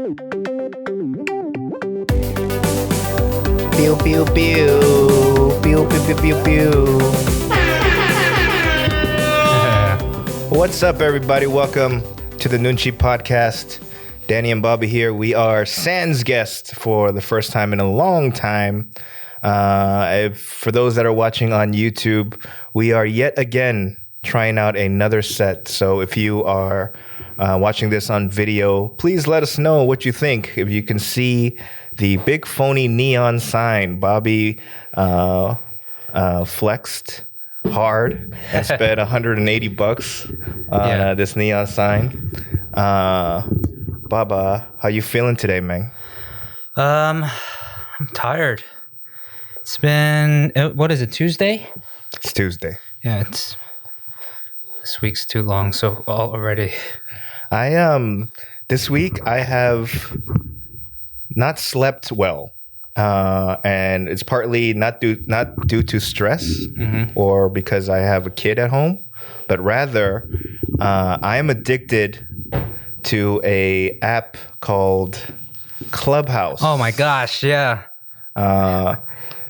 Pew pew pew. Pew pew pew pew pew. What's up, everybody? Welcome to the Noonchi Podcast. Danny and Bobby here. We are Sans guests for the first time in a long time. For those that are watching on YouTube, we are yet again trying out another set. So if you are watching this on video, please let us know what you think. If you can see the big phony neon sign, Bobby flexed hard and spent $180 on this neon sign. Baba, how you feeling today, man? I'm tired. It's been, what is it, Tuesday? It's Tuesday. Yeah, this week's too long, so already. This week I have not slept well. And it's partly not due to stress or because I have a kid at home, but rather I am addicted to a app called Clubhouse. Oh my gosh, yeah.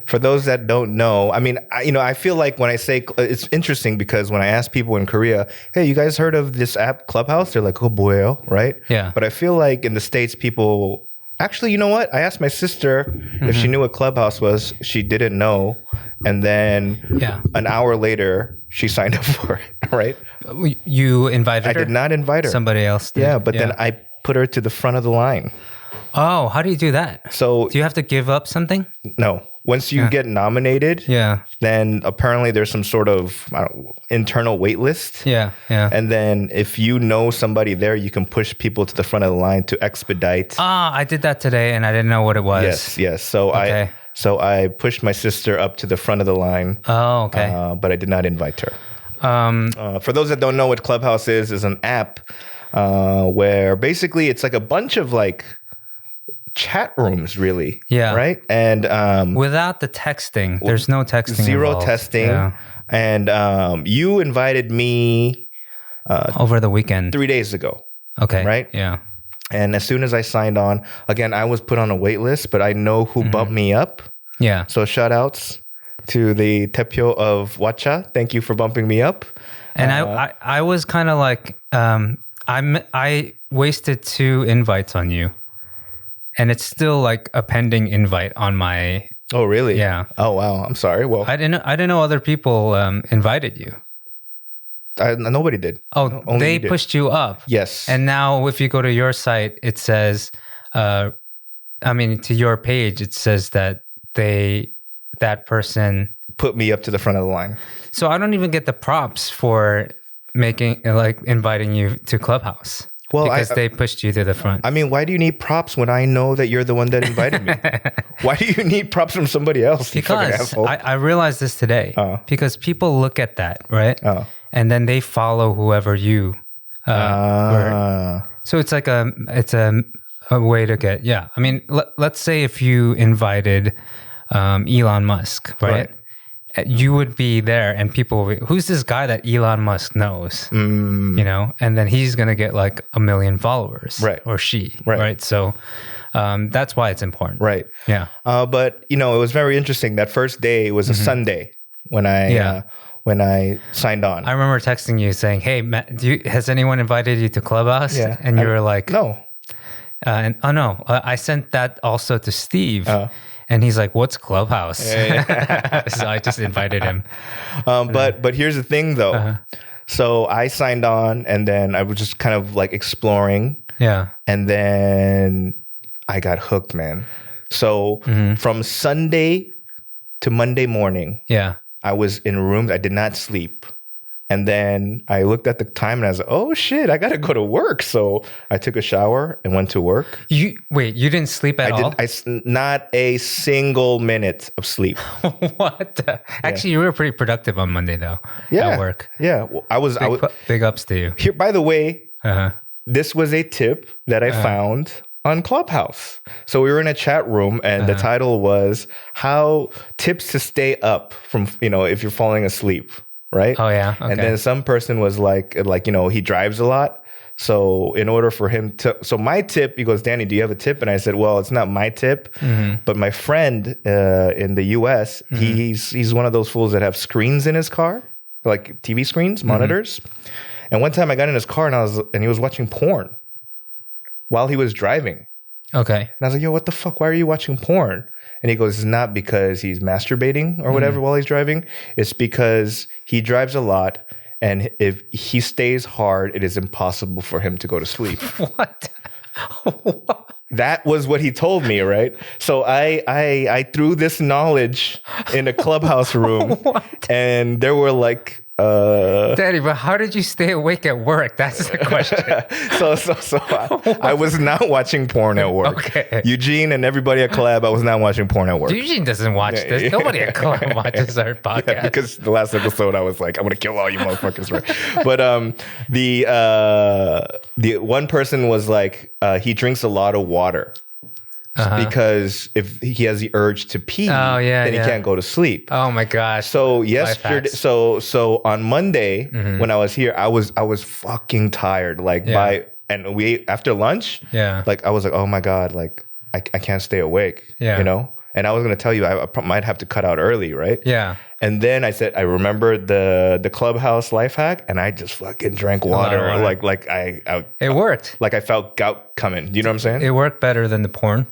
For those that don't know, I mean, I feel like when I say, it's interesting because when I ask people in Korea, hey, you guys heard of this app Clubhouse? They're like, oh boy, right? Yeah. But I feel like in the States, people, actually, you know what? I asked my sister if she knew what Clubhouse was. She didn't know. And then an hour later, she signed up for it, right? You invited her? I did not invite her. Somebody else did. Yeah, but then I put her to the front of the line. Oh, how do you do that? So do you have to give up something? No. Once you get nominated, then apparently there's some sort of internal wait list. Yeah. And then if you know somebody there, you can push people to the front of the line to expedite. I did that today and I didn't know what it was. Yes. So I pushed my sister up to the front of the line. Oh, okay. But I did not invite her. For those that don't know what Clubhouse is an app where basically it's like a bunch of like chat rooms, really. Yeah. Right? And without the texting, there's no texting. Zero involved. testing. Yeah. And you invited me over the weekend 3 days ago. Okay. Right? Yeah. And as soon as I signed on, again, I was put on a wait list, but I know who bumped me up. Yeah. So shoutouts to the Tepyo of Wacha. Thank you for bumping me up. And I was kind of like, I wasted 2 invites on you. And it's still like a pending invite on my. Oh, really? Yeah. Oh, wow. I'm sorry. Well, I didn't know other people invited you. Nobody did. Oh, they pushed you up. Yes. And now if you go to your site, it says, to your page, it says that that person put me up to the front of the line. So I don't even get the props for inviting you to Clubhouse. Well, because they pushed you to the front. I mean, why do you need props when I know that you're the one that invited me? Why do you need props from somebody else? Because I realized this today. Because people look at that, right? And then they follow whoever you were. So it's like a way to get, I mean, let's say if you invited Elon Musk, right? You would be there and people would be, who's this guy that Elon Musk knows, and then he's going to get like 1 million followers, right? Or she, right? So that's why it's important. Right. Yeah. But, it was very interesting. That first day was a Sunday when I signed on. I remember texting you saying, hey, Matt, has anyone invited you to Clubhouse? Yeah. And you were like, no. I sent that also to Steve. And he's like, what's Clubhouse? So I just invited him. But here's the thing, though. So I signed on, and then I was just kind of like exploring. Yeah. And then I got hooked, man. So from Sunday to Monday morning, I was in rooms. I did not sleep. And then I looked at the time and I was like, oh shit, I got to go to work. So I took a shower and went to work. You didn't sleep at all? Not a single minute of sleep. What? Actually, you were pretty productive on Monday though. At work. Yeah. Well, I was big ups to you. Here, by the way, this was a tip that I found on Clubhouse. So we were in a chat room and the title was how tips to stay up from, if you're falling asleep. Right? Oh, yeah. Okay. And then some person was like, he drives a lot. So in order for him to, so my tip, he goes, Danny, do you have a tip? And I said, well, it's not my tip, but my friend in the US, he's one of those fools that have screens in his car, like TV screens, monitors. And one time I got in his car and he was watching porn while he was driving. Okay. And I was like, yo, what the fuck? Why are you watching porn? And he goes, it's not because he's masturbating or whatever while he's driving. It's because he drives a lot. And if he stays hard, it is impossible for him to go to sleep. What? That was what he told me, right? So I threw this knowledge in a Clubhouse room, and there were like Daddy, but how did you stay awake at work? That's the question. I was not watching porn at work. Okay. Eugene and everybody at Collab, I was not watching porn at work. Eugene doesn't watch this. Nobody at Collab watches our podcast. Yeah, because the last episode I was like, I'm gonna kill all you motherfuckers, right? But the one person was like, he drinks a lot of water. Because if he has the urge to pee, then he can't go to sleep. Oh my gosh! So yesterday, so on Monday when I was here, I was fucking tired. Like after lunch, like I was like, oh my god, like I can't stay awake. Yeah, you know. And I was gonna tell you I might have to cut out early, right? Yeah. And then I said I remembered the Clubhouse life hack, and I just fucking drank water. Like I it worked. Like I felt gout coming. Do you know what I'm saying? It worked better than the porn.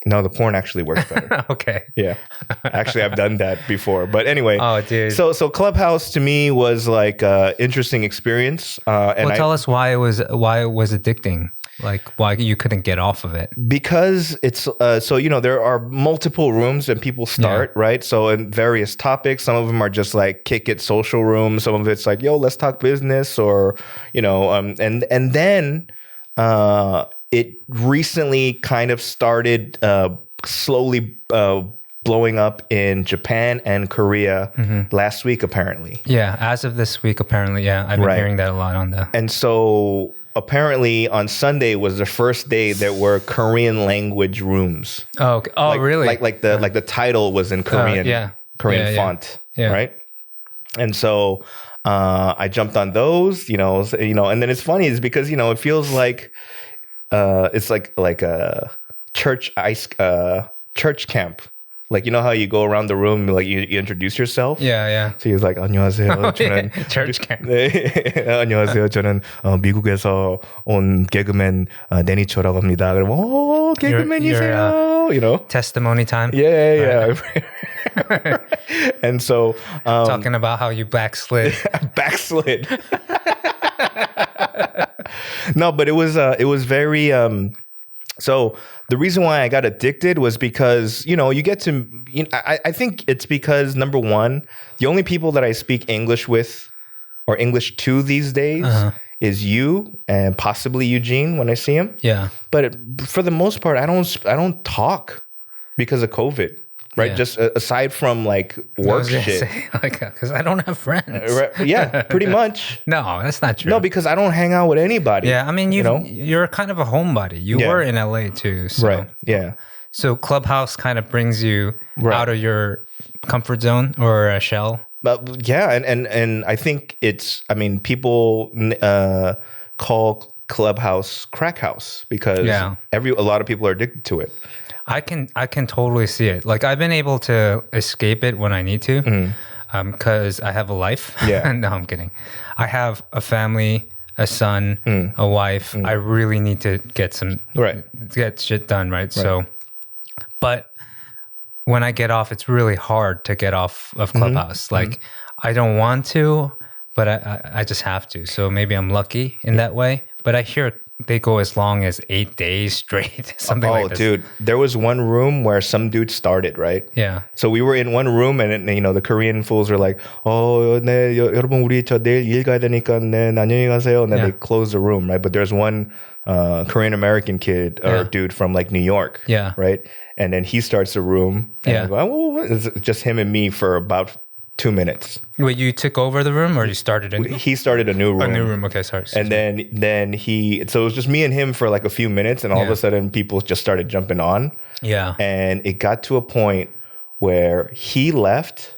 No, the porn actually works better. Okay. Yeah. Actually, I've done that before. But anyway. Oh, dude. So Clubhouse to me was like an interesting experience. And tell us why it was addicting. Like why you couldn't get off of it. Because it's so there are multiple rooms and people start, right? So in various topics, some of them are just like kick it social rooms. Some of it's like, yo, let's talk business, or and then it recently kind of started slowly blowing up in Japan and Korea last week, apparently. Yeah, as of this week, apparently. Yeah, I've been hearing that a lot on the. And so apparently on Sunday was the first day there were Korean language rooms. Oh, okay. Oh, really? Like the title was in Korean, Korean font, right? And so I jumped on those, and then it's funny is because it feels like. It's like a church camp. Like, you know how you go around the room, like you introduce yourself? Yeah. So he's like, 안녕하세요. 저는 church camp. 네. 안녕하세요. 저는 미국에서 온 개그맨 데니초라고 합니다. 그러면 개그맨이세요. Testimony time. Yeah. And so talking about how you backslid. No, but it was very so the reason why I got addicted was because you get to I think it's because number one, the only people that I speak English with or English to these days is you and possibly Eugene when I see him. Yeah. But for the most part, I don't talk because of COVID. Right, just aside from like work shit, because I don't have friends. Yeah, pretty much. No, that's not true. No, because I don't hang out with anybody. Yeah, I mean, you're kind of a homebody. You were in LA too, so. Right? Yeah. So Clubhouse kind of brings you out of your comfort zone or a shell. Yeah, and I think people call Clubhouse crack house because a lot of people are addicted to it. I can totally see it. Like I've been able to escape it when I need to, because I have a life. Yeah. No, I'm kidding. I have a family, a son, a wife. I really need to get shit done, right? So, but when I get off, it's really hard to get off of Clubhouse. Like I don't want to, but I just have to. So maybe I'm lucky in that way. But I hear they go as long as 8 days straight, something like this. Oh, dude. There was one room where some dude started, right? Yeah. So we were in one room and, the Korean fools were like, 네, 여러분, 우리 내일 일 가야 되니까, 네, 안녕히 가세요. And then they closed the room, right? But there's one Korean American kid or dude from like New York, right? And then he starts the room. And I go, it's just him and me for about 2 minutes. Wait, you took over the room or you started a new? He started a new room. A new room, okay, sorry. And then so it was just me and him for like a few minutes, and all of a sudden people just started jumping on. Yeah. And it got to a point where he left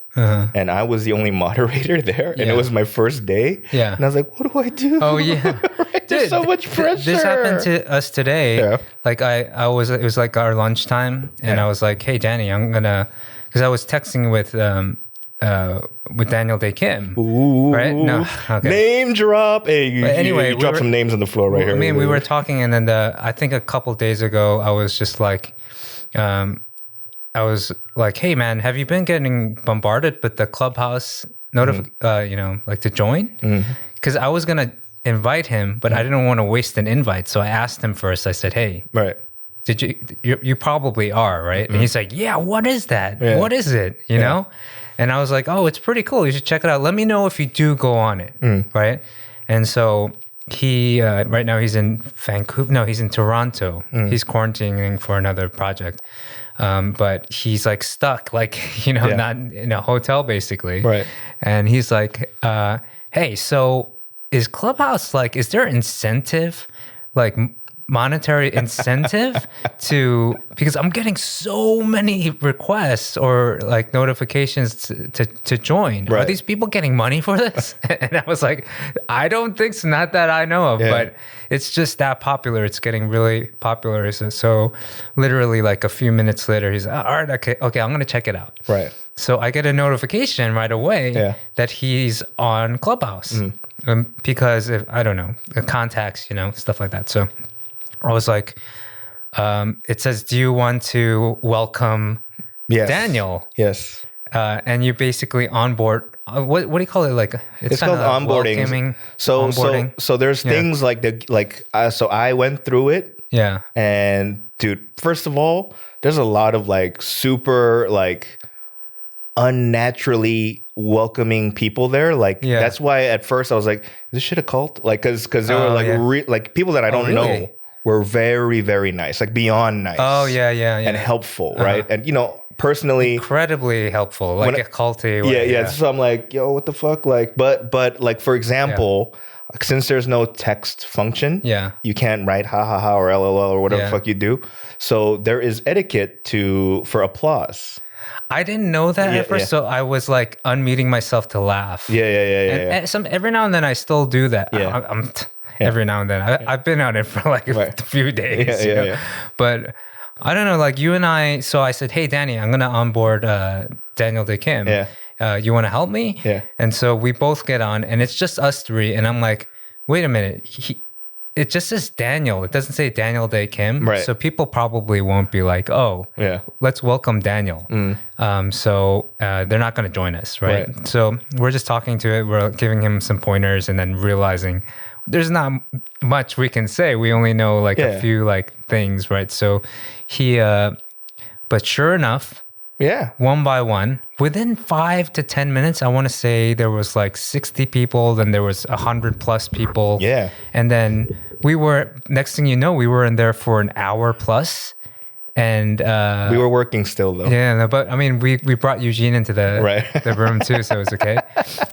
and I was the only moderator there, and it was my first day. Yeah. And I was like, what do I do? Oh, yeah. Right? There's so much pressure. This happened to us today. Yeah. Like it was like our lunchtime, and I was like, hey, Danny, because I was texting with Daniel Day Kim. Ooh. Right? No. Okay. Name drop. Hey, anyway, you dropped some names on the floor right here. I mean, we were talking, and then I think a couple days ago, I was just like, I was like, hey man, have you been getting bombarded with the Clubhouse like to join? Because I was gonna invite him, but I didn't want to waste an invite, so I asked him first. I said, hey, right. Did you probably are, right? And he's like, yeah, what is that? Yeah. What is it? You know? And I was like, oh, it's pretty cool. You should check it out. Let me know if you do go on it, right? And so he, right now he's in Vancouver. No, he's in Toronto. He's quarantining for another project. But he's like stuck, like, not in a hotel basically. Right. And he's like, hey, so is Clubhouse, like, is there incentive, like monetary incentive because I'm getting so many requests or like notifications to join. Right. Are these people getting money for this? And I was like, I don't think so, not that I know of, but it's just that popular. It's getting really popular. So literally like a few minutes later, he's like, all right, okay, I'm going to check it out. Right. So I get a notification right away that he's on Clubhouse because I don't know, contacts, stuff like that. So I was like, it says, do you want to welcome Daniel? Yes. And you basically onboard. What do you call it? Like it's called onboarding. So there's things so I went through it. Yeah. And dude, first of all, there's a lot of like super like unnaturally welcoming people there. Like that's why at first I was like, is this shit a cult? Like because there were like like people that I don't know were very, very nice, like beyond nice. Oh yeah. And helpful, right? And personally, incredibly helpful, like a culty. Yeah. So I'm like, yo, what the fuck? Like, but like for example, since there's no text function, you can't write ha ha ha or LOL or whatever the fuck you do. So there is etiquette for applause. I didn't know that at first, so I was like unmuting myself to laugh. Yeah. And every now and then I still do that. Every now and then. I've been on it for like a few days. But I don't know, like you and I, so I said, hey, Danny, I'm going to onboard Daniel Day Kim. You want to help me? Yeah. And so we both get on and it's just us three. And I'm like, wait a minute. It just says Daniel. It doesn't say Daniel Day Kim. Right. So people probably won't be like, oh, let's welcome Daniel. So they're not going to join us, right? So we're just talking to it. We're giving him some pointers and then realizing there's not much we can say. We only know like a few like things, right? So he, but sure enough, one by one, within 5 to 10 minutes, I want to say there was like 60 people, then there was 100+ people. Yeah. And then next thing you know, we were in there for an hour plus. And we were working still though. Yeah, but I mean, we brought Eugene into the room too, so it was okay.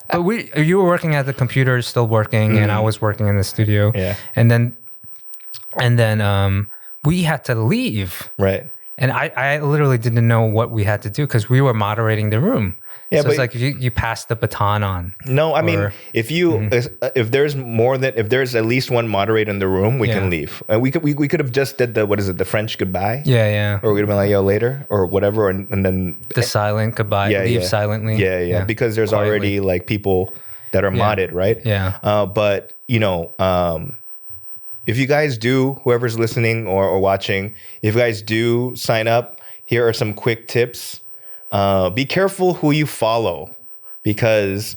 But you were working at the computer, still working, and I was working in the studio. Yeah. And then we had to leave. Right. And I literally didn't know what we had to do because we were moderating the room. Yeah, so it's like you pass the baton on. No, I mean, if there's at least one moderator in the room, we can leave. And we could have just did the French goodbye. Yeah. Or we'd have been like, yo, later or whatever, and then the silent goodbye, leave silently. Yeah. Because there's quietly already like people that are modded, right? Yeah. But if you guys do, whoever's listening or watching, if you guys do sign up, here are some quick tips. Be careful who you follow because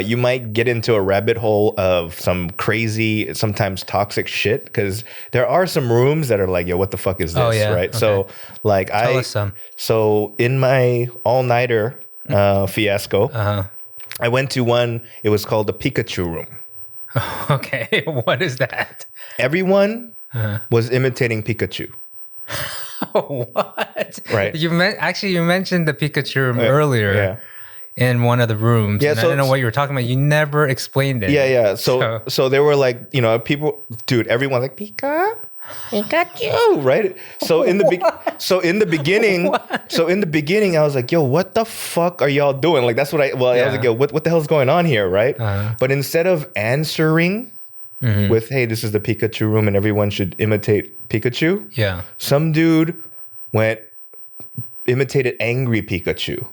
you might get into a rabbit hole of some crazy, sometimes toxic shit because there are some rooms that are like, yo, what the fuck is this, right? Okay. So like Tell us some. So in my all-nighter fiasco, I went to one, it was called the Pikachu room. Okay, what is that? Everyone was imitating Pikachu. What? Right. You mentioned the Pikachu room earlier in one of the rooms. Yeah, and I didn't know what you were talking about. You never explained it. Yeah. So they were like, people, dude, everyone's like, Pika? Pikachu, right? So in the beginning, I was like, yo, what the fuck are y'all doing? Like, that's what I was like, yo, what the hell's going on here, right? But instead of answering with, hey, this is the Pikachu room and everyone should imitate Pikachu. Yeah. Some dude imitated angry Pikachu.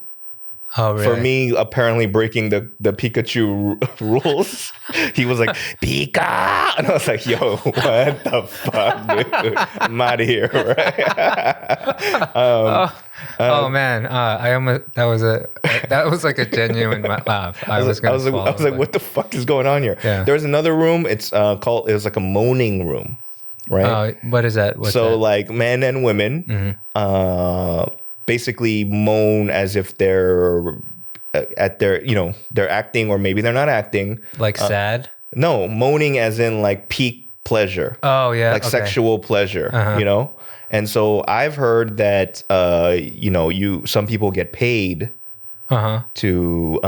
Oh, really? For me, apparently breaking the Pikachu rules. He was like, Pika! And I was like, yo, what the fuck, dude? I'm out of here, right? Man. That was like a genuine laugh. I was like, what the fuck is going on here? Yeah. There's another room. It was like a moaning room, right? What is that? What's that? Like men and women, basically moan as if they're at their, they're acting or maybe they're not acting. Like sad? No, moaning as in like peak pleasure. Oh, yeah. Like sexual pleasure, And so I've heard that, some people get paid to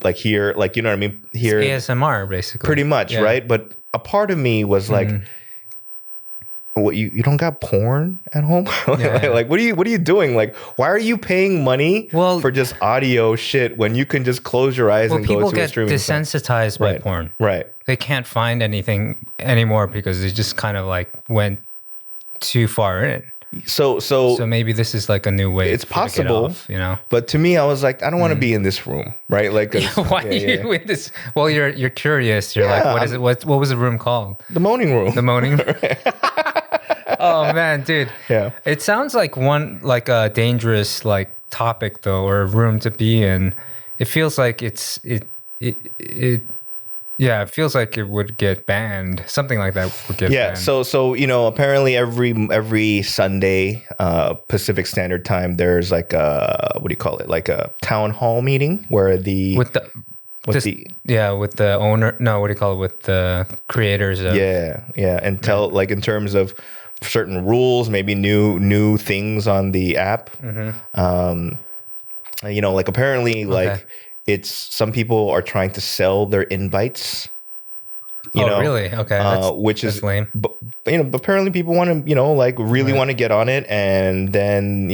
like hear, like, you know what I mean? Hear it's ASMR, basically. Pretty much, right? But a part of me was like, what, you don't got porn at home? Like, what are you doing? Like, why are you paying money for just audio shit when you can just close your eyes and go to a streaming site? People get desensitized by porn. Right. They can't find anything anymore because they just kind of like went too far in. So maybe this is like a new way. It's possible, to get off, But to me, I was like, I don't want to be in this room, right? Like, why are you in this? Well, you're curious. You're like, what is it? What was the room called? The Moaning Room. The Moaning Room. Oh man, dude. Yeah. It sounds like a dangerous like topic though, or a room to be in. It feels like it feels like it would get banned. Something like that would get banned. So apparently every Sunday, Pacific Standard Time, there's like a, what do you call it? Like a town hall meeting where with the owner. No, what do you call it? With the creators of and tell like in terms of certain rules, maybe new things on the app. Like apparently like it's some people are trying to sell their invites. Really? Okay. Which is lame. But apparently people want to, like really want to get on it, and then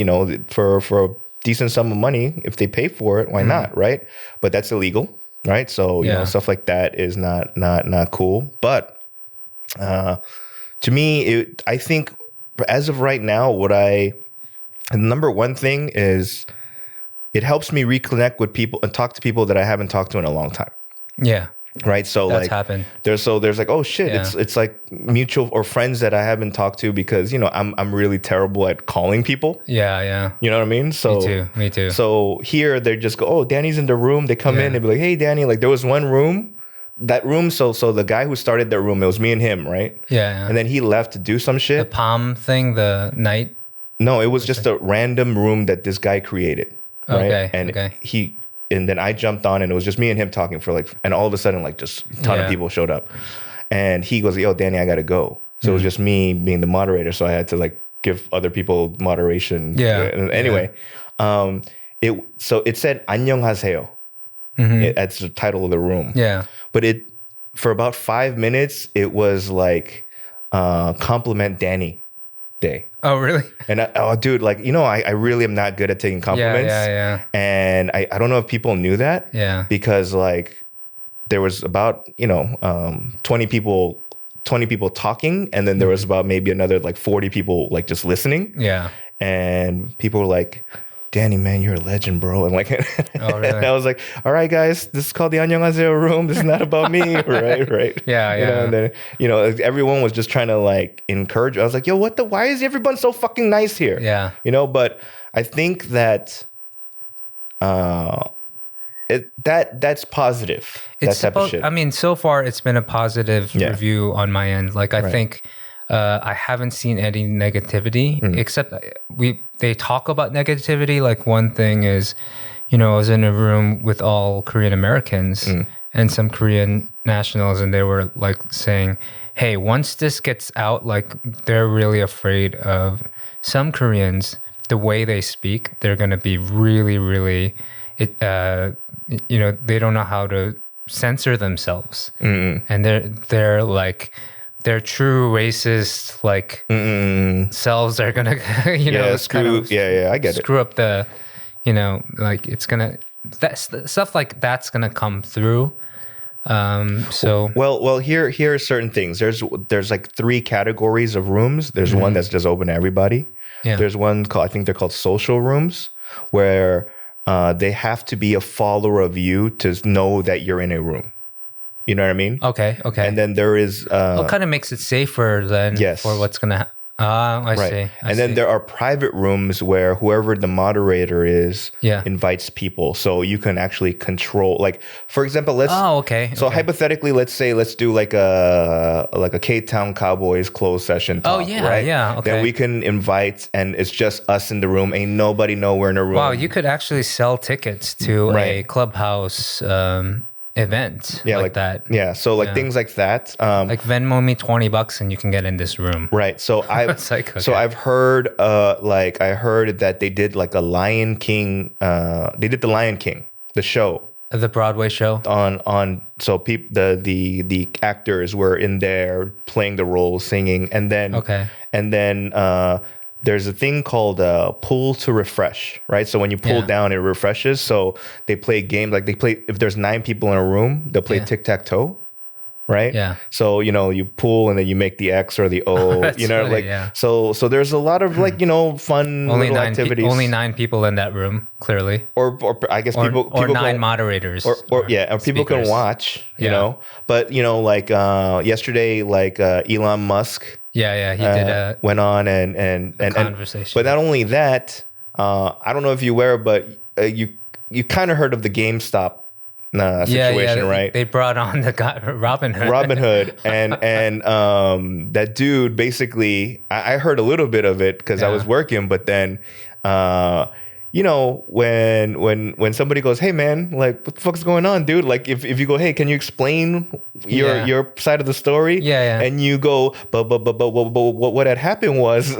for a decent sum of money, if they pay for it, why not, right? But that's illegal, right? So stuff like that is not cool. But to me, I think as of right now, the number one thing is it helps me reconnect with people and talk to people that I haven't talked to in a long time. Yeah. Right. So that's like happened. There's like, oh shit, it's like mutual or friends that I haven't talked to because I'm really terrible at calling people. Yeah. You know what I mean? So me too. So here they just go, oh, Danny's in the room. They come in, they be like, hey, Danny. Like there was one room. That room, so the guy who started that room, it was me and him, right? Yeah. And then he left to do some shit. The palm thing, the night? No, it was just a random room that this guy created, right? And then I jumped on and it was just me and him talking and all of a sudden like just a ton of people showed up. And he goes, yo, Danny, I gotta go. So it was just me being the moderator, so I had to like give other people moderation. Yeah. Anyway, it said 안녕하세요. That's the title of the room. Yeah. But for about 5 minutes, it was like compliment Danny day. Oh, really? And dude, like, I really am not good at taking compliments. Yeah. And I don't know if people knew that. Yeah. Because like there was about, 20 people talking, and then there was about maybe another like 40 people like just listening. Yeah. And people were like, Danny, man, you're a legend, bro. And like, really? And I was like, all right, guys, this is called the 안녕하세요 room. This is not about me, right? Yeah. And then, everyone was just trying to like encourage. I was like, yo, why is everyone so fucking nice here? Yeah. But I think that that's positive. It's that type of shit. I mean, so far it's been a positive review on my end. Like, I think I haven't seen any negativity, except they talk about negativity. Like one thing is, I was in a room with all Korean Americans and some Korean nationals, and they were like saying, hey, once this gets out, like they're really afraid of some Koreans, the way they speak, they're going to be really, really, they don't know how to censor themselves. And they're like, their true racist like selves are gonna I get screw up the like it's gonna stuff like that's gonna come through. Well, here are certain things. There's like 3 categories of rooms. There's one that's just open to everybody. Yeah. There's one called, I think they're called social rooms, where they have to be a follower of you to know that you're in a room. You know what I mean? Okay. And then there is what kind of makes it safer then for what's gonna happen. I see. And then there are private rooms where whoever the moderator is invites people, so you can actually control. Like, for example, So hypothetically, let's do like a K-Town Cowboys closed session talk, right? Yeah. Okay. Then we can invite, and it's just us in the room. Ain't nobody know we're in a room. Wow, you could actually sell tickets to a Clubhouse event like that. Yeah, so things like that. Like Venmo me $20 and you can get in this room. Right. So I've heard I heard that they did like a Lion King. They did the Lion King, the show. The Broadway show So the actors were in there playing the roles, singing, and then there's a thing called pull to refresh, right? So when you pull down, it refreshes. So they play games if there's 9 people in a room, they'll play tic-tac-toe, right? Yeah. So, you pull and then you make the X or the O, So there's a lot of fun little activities. Only 9 people in that room, clearly. Or I guess people 9 moderators. Or people can watch, you know. But, yesterday, Elon Musk. Yeah, he did went on and conversation. But not only that, I don't know if you were, but you kind of heard of the GameStop situation, right? They brought on the guy Robinhood, and that dude basically, I heard a little bit of it because I was working, but then. When somebody goes, hey man, like what the fuck's going on, dude? Like if you go, hey, can you explain your side of the story? And you go, but what had happened was,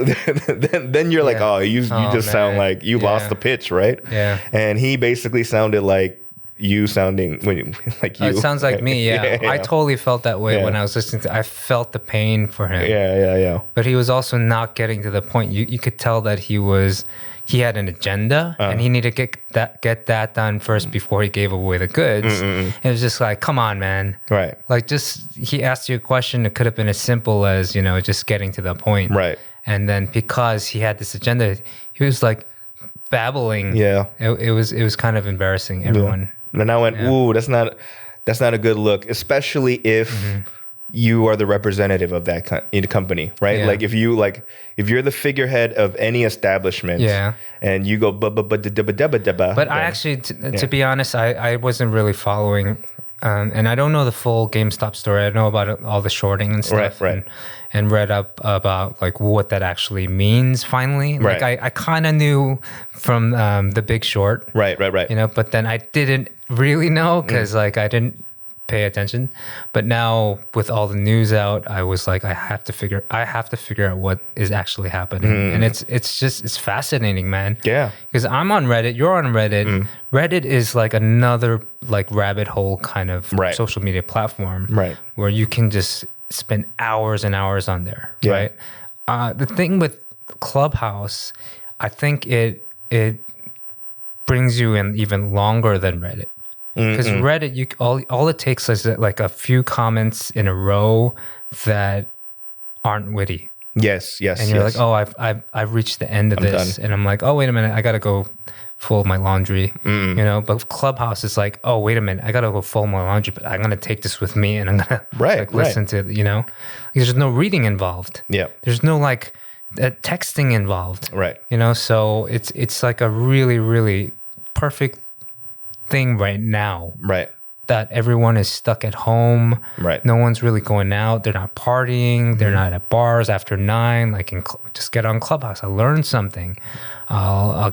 then you're like, oh, you just sound like you lost the pitch, right? Yeah. And he basically sounded like you sounding like you. It sounds like me. Yeah. I totally felt that way when I was listening to. I felt the pain for him. Yeah. But he was also not getting to the point. You could tell that he had an agenda and he needed to get that done first before he gave away the goods. It was just like, come on, man. Right. Like he asked you a question. It could have been as simple as, just getting to the point. Right. And then because he had this agenda, he was like babbling. Yeah. It was kind of embarrassing. Everyone. And I went, ooh, that's not a good look, especially if you are the representative of that company, right? Yeah. Like if you're the figurehead of any establishment, and you go But I actually, to be honest, I wasn't really following, and I don't know the full GameStop story. I know about all the shorting and stuff, right. And read up about like what that actually means. Finally, right. Like I kind of knew from The Big Short, right. But then I didn't really know because like I didn't pay attention. But now with all the news out, I was like, I have to figure out what is actually happening. And it's fascinating, man. Yeah. Because I'm on Reddit, you're on Reddit. Reddit is like another like rabbit hole kind of social media platform, right? Where you can just spend hours and hours on there, right? The thing with Clubhouse, I think it brings you in even longer than Reddit. Because Reddit, all it takes is like a few comments in a row that aren't witty. Yes. And you're like, oh, I've reached the end of this, and I'm like, oh, wait a minute, I gotta go fold my laundry. But Clubhouse is like, oh, wait a minute, I gotta go fold my laundry, but I'm gonna take this with me, and I'm gonna listen to it. There's no reading involved. Yeah. There's no like texting involved. Right. So it's like a really, really perfect thing right now, right? That everyone is stuck at home, right? No one's really going out. They're not partying. They're not at bars after 9. Like, just get on Clubhouse. I learned something. I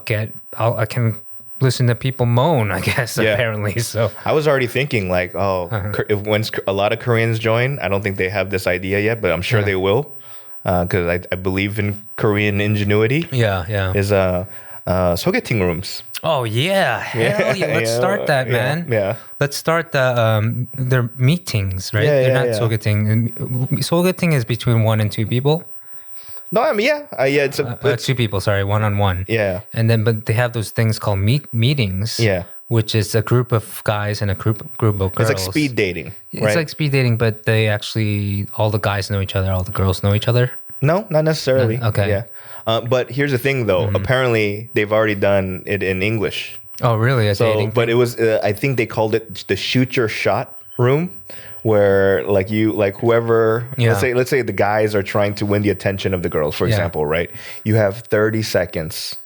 can listen to people moan, I guess. Apparently, so I was already thinking like, when a lot of Koreans join, I don't think they have this idea yet, but I'm sure they will, because I believe in Korean ingenuity. Yeah. Is sogeting rooms. Oh yeah, hell yeah! Let's start that, man. Yeah. Let's start their meetings, right? Yeah, They're not sogeting. Sogeting is between 1 and 2 people. No, I mean, it's 2 people. Sorry, 1-on-1. Yeah. And then, but they have those things called meetings. Yeah. Which is a group of guys and a group of girls. It's like speed dating. Right? It's like speed dating, but they actually all the guys know each other, all the girls know each other. No, not necessarily. Okay. Yeah. But here's the thing, though. Apparently, they've already done it in English. Oh, really? But it was. I think they called it the shoot your shot room, where whoever. Yeah. Let's say the guys are trying to win the attention of the girls, for example, right? You have 30 seconds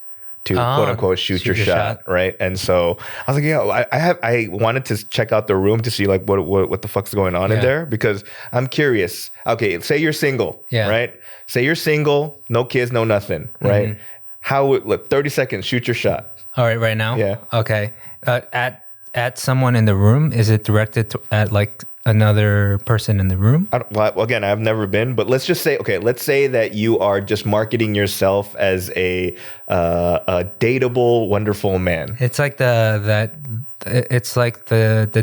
to quote unquote shoot your shot, right? And so I was like, I wanted to check out the room to see like what the fuck's going on in there, because I'm curious. Okay, say you're single, right? Say you're single, no kids, no nothing, right? How would 30 seconds, shoot your shot. All right now? Yeah. Okay. At someone in the room, is it directed at like another person in the room? Again, I've never been, but let's just say, let's say that you are just marketing yourself as a dateable, wonderful man. It's like the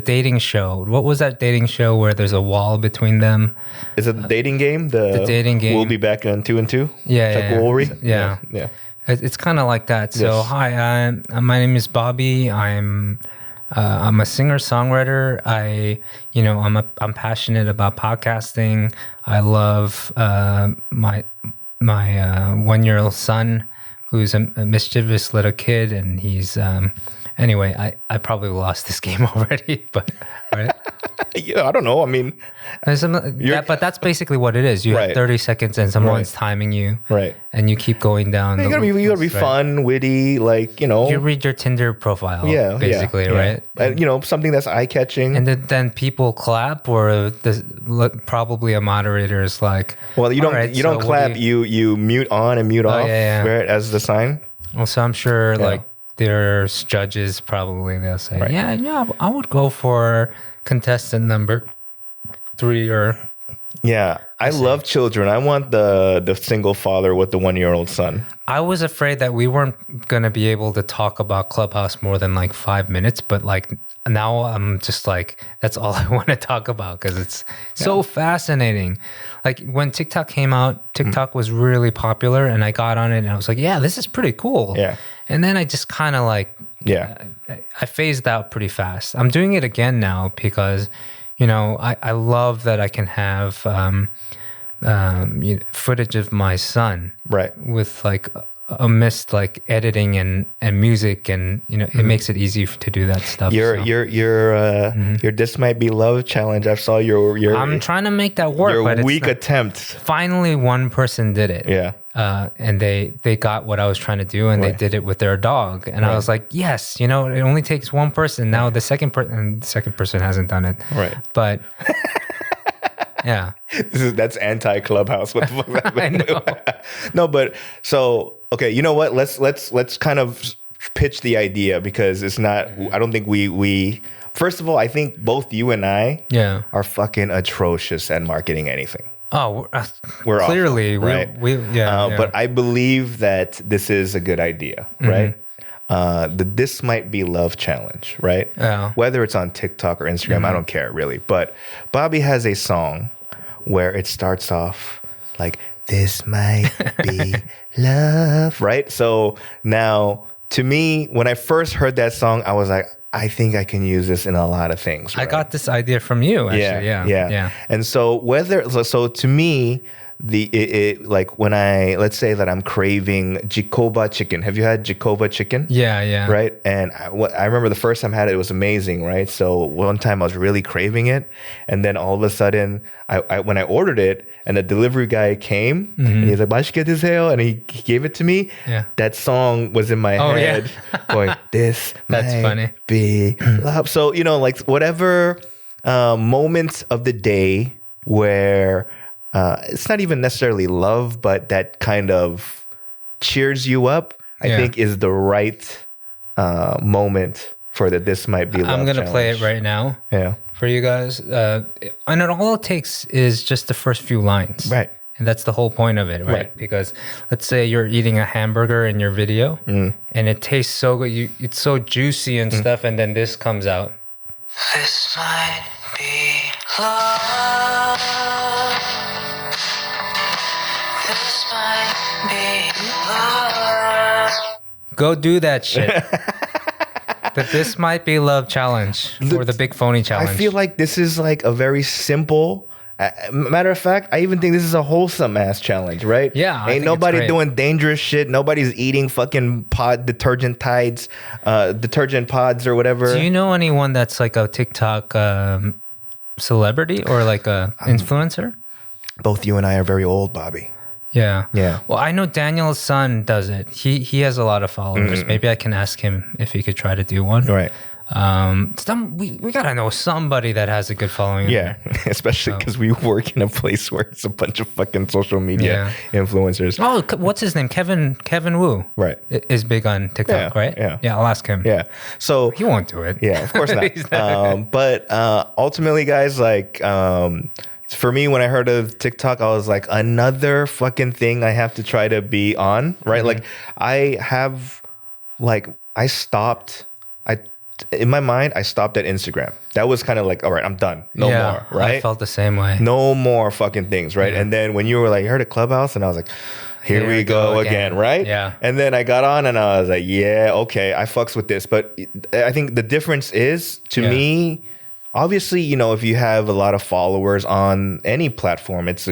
dating show. What was that dating show where there's a wall between them? Is it the dating game? The dating game. We'll be back on 2 and 2. Yeah. Yeah. It's kind of like that. So hi, my name is Bobby. I'm a singer-songwriter. I'm passionate about podcasting. I love my 1-year-old son, who's a mischievous little kid, and he's anyway. I probably lost this game already, but right. Yeah, I don't know. I mean, but that's basically what it is. You have 30 seconds, and someone's timing you, right? And you keep going down. You gotta be fun, witty, like You read your Tinder profile, basically, right? And something that's eye catching. And then people clap, or probably a moderator is like, well, you don't clap. You mute on and mute off, right, as the sign. Well, so I'm sure like there's judges probably they'll say, I would go for contestant number 3 or. Yeah, I love children. I want the single father with the 1-year-old son. I was afraid that we weren't going to be able to talk about Clubhouse more than like 5 minutes, but like now I'm just like, that's all I want to talk about because it's so fascinating. Like when TikTok came out, TikTok was really popular and I got on it and I was like, yeah, this is pretty cool. Yeah. And then I just kind of like, I phased out pretty fast. I'm doing it again now because, I love that I can have footage of my son, right, with like amidst like editing and music, and it makes it easy to do that stuff. Your This Might Be Love challenge. I saw your I'm trying to make that work. Your but weak attempt. Finally, one person did it. Yeah. And they got what I was trying to do, and they did it with their dog. And I was like, yes, it only takes one person. Now the second person hasn't done it. Right. But yeah, that's anti-Clubhouse. What the fuck? I know. No, but so okay, you know what? Let's kind of pitch the idea, because it's not. I don't think we. First of all, I think both you and I are fucking atrocious at marketing anything. Oh, we're clearly awful, right? But I believe that this is a good idea, right? The This Might Be Love challenge, right? Yeah. Whether it's on TikTok or Instagram, I don't care really. But Bobby has a song where it starts off like, this might be love, right? So now, to me, when I first heard that song, I was like, I think I can use this in a lot of things. Right? I got this idea from you, actually. Yeah. And so so to me, like when let's say that I'm craving Jikoba chicken. Have you had Jikoba chicken? Yeah. Right. And I remember the first time I had it was amazing. Right. So one time I was really craving it, and then all of a sudden, when I ordered it and the delivery guy came and he's like, "Mashike deseo," and he gave it to me. Yeah. That song was in my head, going, "This might be love." So like whatever moments of the day where. It's not even necessarily love, but that kind of cheers you up, I think is the right moment for the This Might Be Love I'm going to challenge. play it right now for you guys. And all it takes is just the first few lines. Right. And that's the whole point of it, right? Because let's say you're eating a hamburger in your video and it tastes so good, it's so juicy and stuff, and then this comes out. This might be love. This might be love. Go do that shit. The This Might Be Love challenge or the Big Phony challenge. I feel like this is like a very simple... matter of fact, I even think this is a wholesome ass challenge, right? Yeah. Ain't nobody doing dangerous shit. Nobody's eating fucking detergent pods or whatever. Do you know anyone that's like a TikTok celebrity or like a influencer? Both you and I are very old, Bobby. Yeah. Yeah. Well, I know Daniel's son does it. He has a lot of followers. Maybe I can ask him if he could try to do one. Right. We gotta know somebody that has a good following. Yeah, especially because we work in a place where it's a bunch of fucking social media influencers. Oh, what's his name? Kevin Wu. Right. Is big on TikTok, right? Yeah. Yeah, I'll ask him. Yeah. So he won't do it. Yeah, of course not. But ultimately, guys, like for me, when I heard of TikTok, I was like, another fucking thing I have to try to be on, right? Like I stopped. In my mind, I stopped at Instagram. That was kind of like, all right, I'm done. No more, right? I felt the same way. No more fucking things, right? Yeah. And then when you were like, you heard of Clubhouse? And I was like, here we go again, right? Yeah. And then I got on and I was like, yeah, okay, I fucks with this. But I think the difference is, to me, obviously, you know, if you have a lot of followers on any platform, it's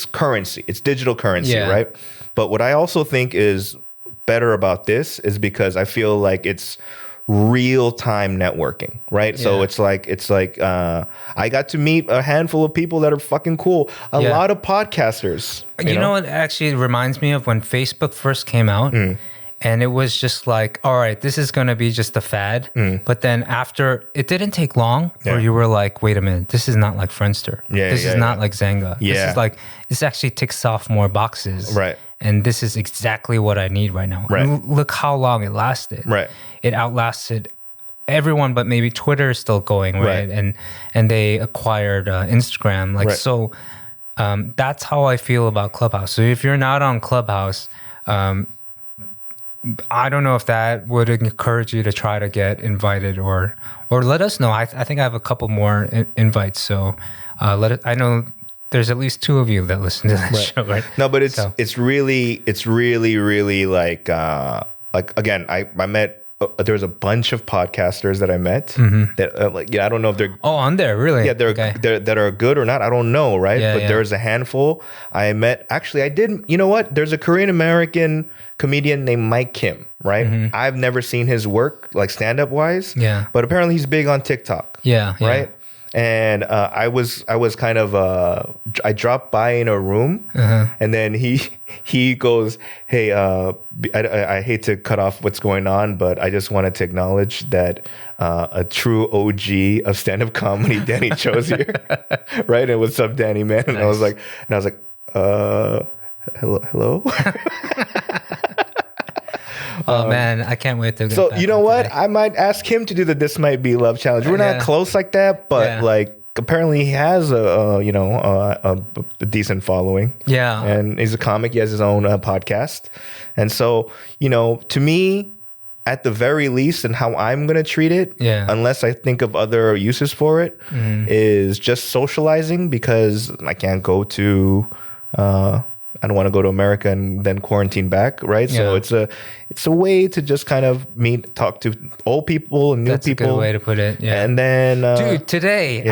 currency. It's digital currency, right? But what I also think is better about this is because I feel like it's real-time networking, right? So it's like I got to meet a handful of people that are fucking cool. A lot of podcasters. You know what actually reminds me of when Facebook first came out, and it was just like, all right, this is going to be just a fad. But then after, it didn't take long where you were like, wait a minute, this is not like Friendster. This is not like Zanga. This is like, this actually ticks off more boxes. Right. And this is exactly what I need right now. Right. And look how long it lasted. Right. It outlasted everyone, but maybe Twitter is still going, right? And they acquired Instagram. Like so, that's how I feel about Clubhouse. So if you're not on Clubhouse, I don't know if that would encourage you to try to get invited or let us know. I think I have a couple more invites. So I know. There's at least 2 of you that listen to that show, right? No, but it's really like again, I met there was a bunch of podcasters that I met that I don't know if they're on there really they're that are good or not, I don't know, right? But there's a handful I met. Actually, I did. You know what? There's a Korean American comedian named Mike Kim, right? I've never seen his work like stand up wise, but apparently he's big on TikTok, right? And I was kind of I dropped by in a room, and then he goes, "Hey, I hate to cut off what's going on, but I just wanted to acknowledge that a true OG of stand-up comedy, Danny Cho's here, right? And what's up, Danny, man?" And I was like, hello. Oh man, I can't wait to get so back you know what? today. I might ask him to do the This Might Be Love challenge. We're not close like that, but like apparently he has a decent following. Yeah, and he's a comic. He has his own podcast, and so to me, at the very least, and how I'm gonna treat it, unless I think of other uses for it, is just socializing, because I can't go to. I don't want to go to America and then quarantine back, right? So it's a way to just kind of talk to old people and new people. That's a good way to put it. Yeah. And then, dude, today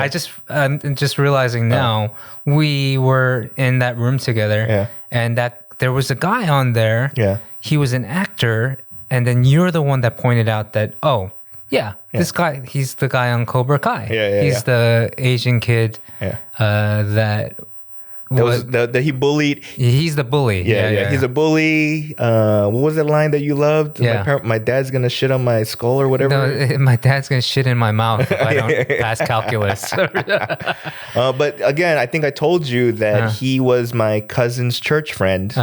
I'm just realizing now we were in that room together, and that there was a guy on there. Yeah, he was an actor, and then you're the one that pointed out that this guy, he's the guy on Cobra Kai. He's the Asian kid that he bullied. He's the bully. Yeah. He's a bully. What was the line that you loved? My dad's gonna shit on my skull or whatever. No, my dad's gonna shit in my mouth if I don't pass calculus. But again, I think I told you that he was my cousin's church friend.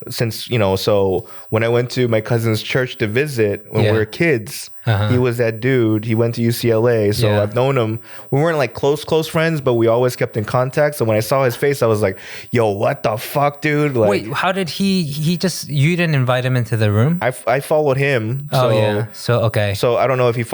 Since so when I went to my cousin's church to visit when we were kids, He was that dude. He went to UCLA. So I've known him. We weren't like close friends, but we always kept in contact. So when I saw his face, I was like, yo, what the fuck, dude? Like, wait, how did you didn't invite him into the room? I followed him. So, okay. So I don't know if he,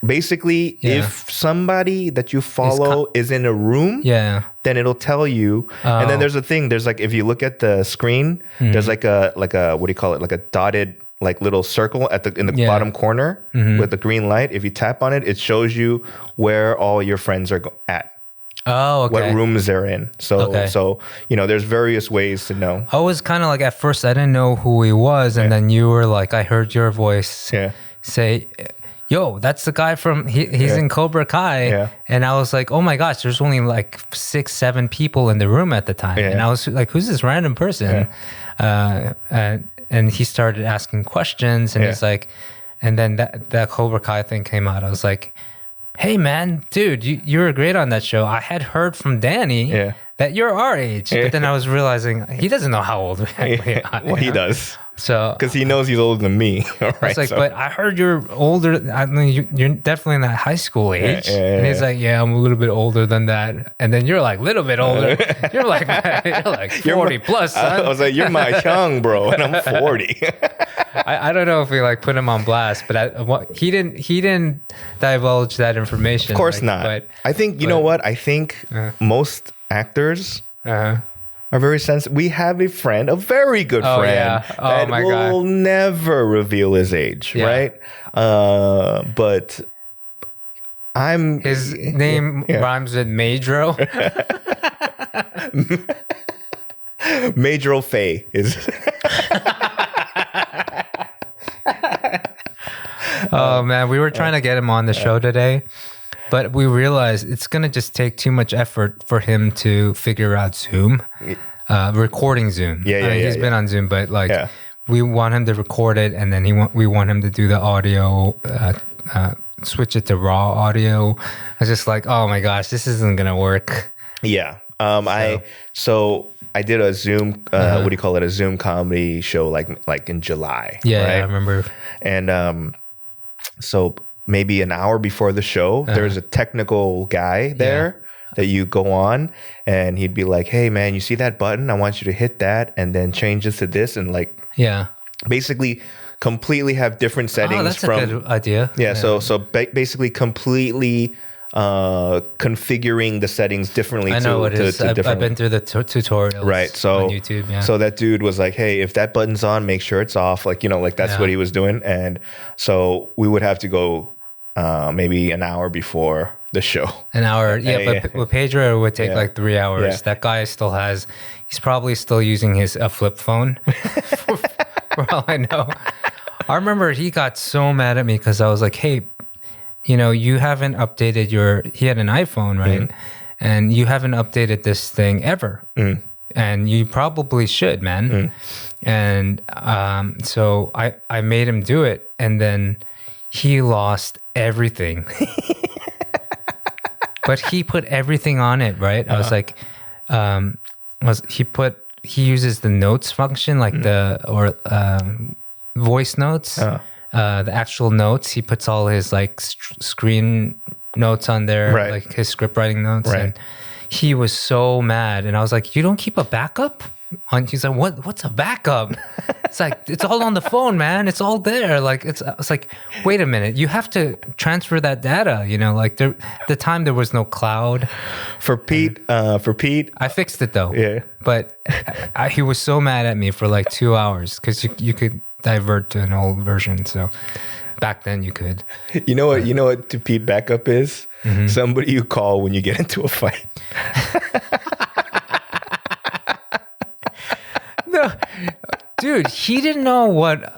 basically, if somebody that you follow is in a room, then it'll tell you. And then there's a thing. There's like, if you look at the screen, there's like a what do you call it? Like a dotted like little circle in the bottom corner with the green light. If you tap on it, it shows you where all your friends are at. Oh, okay. What rooms they're in. So, there's various ways to know. I was kind of like, at first, I didn't know who he was. And then you were like, I heard your voice say, yo, that's the guy from, he's in Cobra Kai. Yeah. And I was like, oh my gosh, there's only like 6-7 people in the room at the time. Yeah. And I was like, who's this random person? And he started asking questions, and he's like, and then that Cobra Kai thing came out. I was like, hey man, dude, you were great on that show. I had heard from Danny that you're our age, but then I was realizing he doesn't know how old we are. Well, he does. So because he knows he's older than me. Right? I was like, but I heard you're older. I mean, you're definitely in that high school age. And he's like, yeah, I'm a little bit older than that. And then you're like, little bit older. You're like 40 plus. Son. I was like, you're my young bro, and I'm 40. I don't know if we like put him on blast, but he didn't divulge that information. Of course not. But I think you know what? I think most actors. Are very sensitive. We have a very good friend that will never reveal his age, right? But his name rhymes with Madro. Madro Faye is. Oh man, we were trying to get him on the show today. But we realized it's going to just take too much effort for him to figure out Zoom, recording Zoom. He's been on Zoom, but we want him to record it, and then we want him to do the audio, switch it to raw audio. I was just like, oh my gosh, this isn't going to work. Yeah. So I did a Zoom, what do you call it? A Zoom comedy show like in July. Yeah, right? I remember. And so maybe an hour before the show, there's a technical guy there that you go on, and he'd be like, hey man, you see that button? I want you to hit that and then change this to this, and basically completely have different settings. That's a good idea. So basically completely configuring the settings differently. I know what it is. I've been through the tutorials on YouTube. So that dude was like, hey, if that button's on, make sure it's off. That's what he was doing. And so we would have to go maybe an hour before the show. An hour, but with Pedro, it would take like 3 hours. That guy he's probably still using his flip phone for all I know. I remember he got so mad at me because I was like, hey, you haven't updated he had an iPhone, right? And you haven't updated this thing ever. And you probably should, man. And so I made him do it, and then he lost everything. But he put everything on it, right? I was like, he uses the notes function, like voice notes, the actual notes. He puts all his like screen notes on there, like his script writing notes. And he was so mad, and I was like, you don't keep a backup? He's like, what's a backup? It's like, it's all on the phone, man. It's all there. Like, it's like, wait a minute. You have to transfer that data, like the time there was no cloud. For Pete, I fixed it though. Yeah. But he was so mad at me for like 2 hours because you could divert to an old version. So back then you could. You know what to Pete backup is? Somebody you call when you get into a fight. No, dude, he didn't know what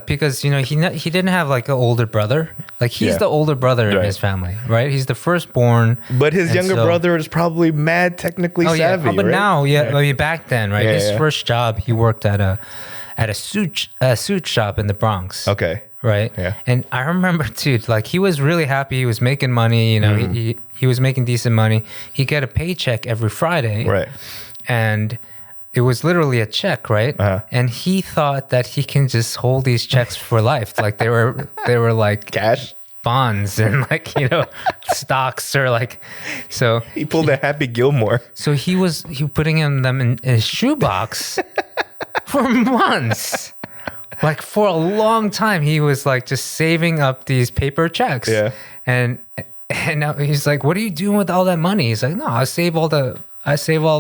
because he didn't have like an older brother. Like he's the older brother in his family, right? He's the firstborn. But his younger brother is probably mad technically savvy. But now, I mean, back then, right? His first job, he worked at a suit shop in the Bronx. Okay. Right. Yeah. And I remember, dude, like he was really happy. He was making money. He was making decent money. He'd get a paycheck every Friday. Right. And it was literally a check, right? And he thought that he can just hold these checks for life, like they were like cash bonds and like, you know, stocks or like. So he pulled a Happy Gilmore. So he putting them in his shoebox for months. Like for a long time, he was like just saving up these paper checks. Yeah. And now he's like, "What are you doing with all that money?" He's like, "No, I save all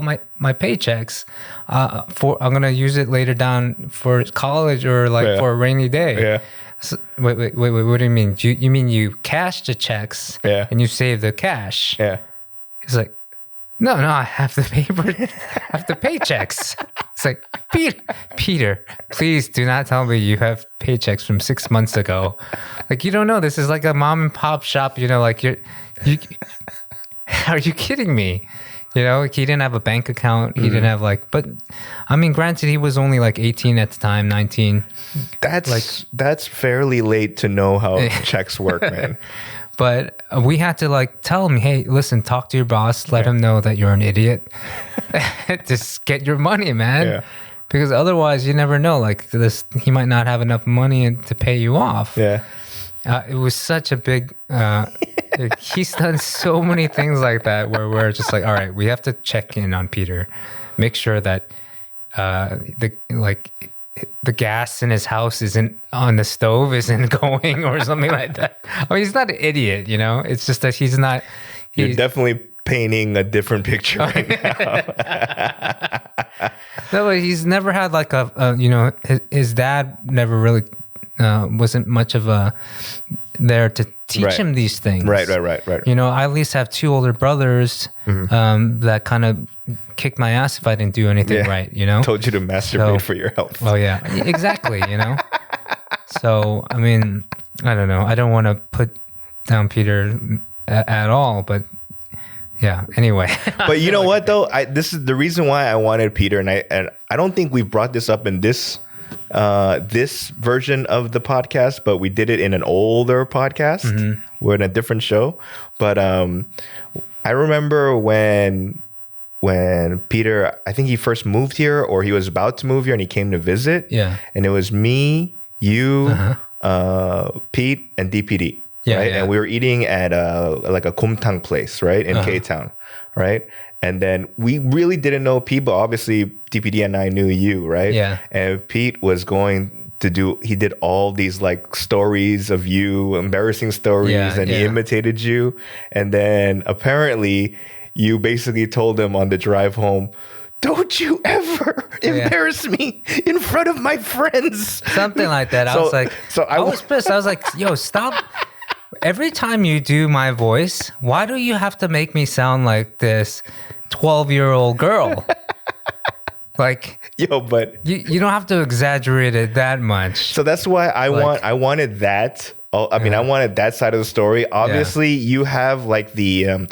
my paychecks. I'm gonna use it later down for college or like for a rainy day." Yeah. So, wait. What do you mean? You mean you cash the checks? Yeah. And you save the cash? Yeah. He's like, No, I have the paper, I have the paychecks. It's like, Peter, please do not tell me you have paychecks from 6 months ago. Like, you don't know. This is like a mom and pop shop, you know, like you are you kidding me? You know, like he didn't have a bank account. He didn't have like, but I mean, granted, he was only like 18 at the time, 19. That's fairly late to know how checks work, man. But we had to like tell him, hey, listen, talk to your boss. Let him know that you're an idiot. Just get your money, man. Yeah. Because otherwise, you never know. Like he might not have enough money to pay you off. Yeah. It was such a big. He's done so many things like that where we're just like, all right, we have to check in on Peter, make sure that the gas in his house isn't on the stove, isn't going or something like that. I mean, he's not an idiot, you know. It's just that he's not. You're definitely painting a different picture right now. No, but he's never had like you know, his dad never really wasn't much of a there to teach him these things. Right. You know, I at least have two older brothers that kind of kicked my ass if I didn't do anything right, you know? Told you to masturbate for your health. Oh, yeah. Exactly, you know? So, I mean, I don't know. I don't want to put down Peter at all, but yeah, anyway. But you know what, though? This is the reason why I wanted Peter, and I don't think we brought this up in this version of the podcast, but we did it in an older podcast. We're in a different show. But I remember when Peter, I think he first moved here or he was about to move here and he came to visit. Yeah. And it was me, you, Pete, and DPD. Yeah, right? yeah. And we were eating at like a kumtang place, right? In K-Town, right? And then we really didn't know Pete, but obviously DPD and I knew you, right? Yeah. And Pete was going to he did all these like stories of you, embarrassing stories, and he imitated you. And then apparently you basically told him on the drive home, "Don't you ever embarrass me in front of my friends." Something like that. I was pissed. I was like, yo, stop. Every time you do my voice, why do you have to make me sound like this 12-year-old girl? Like, yo, but you don't have to exaggerate it that much. So that's why I wanted that. I mean, I wanted that side of the story. Obviously, you have like the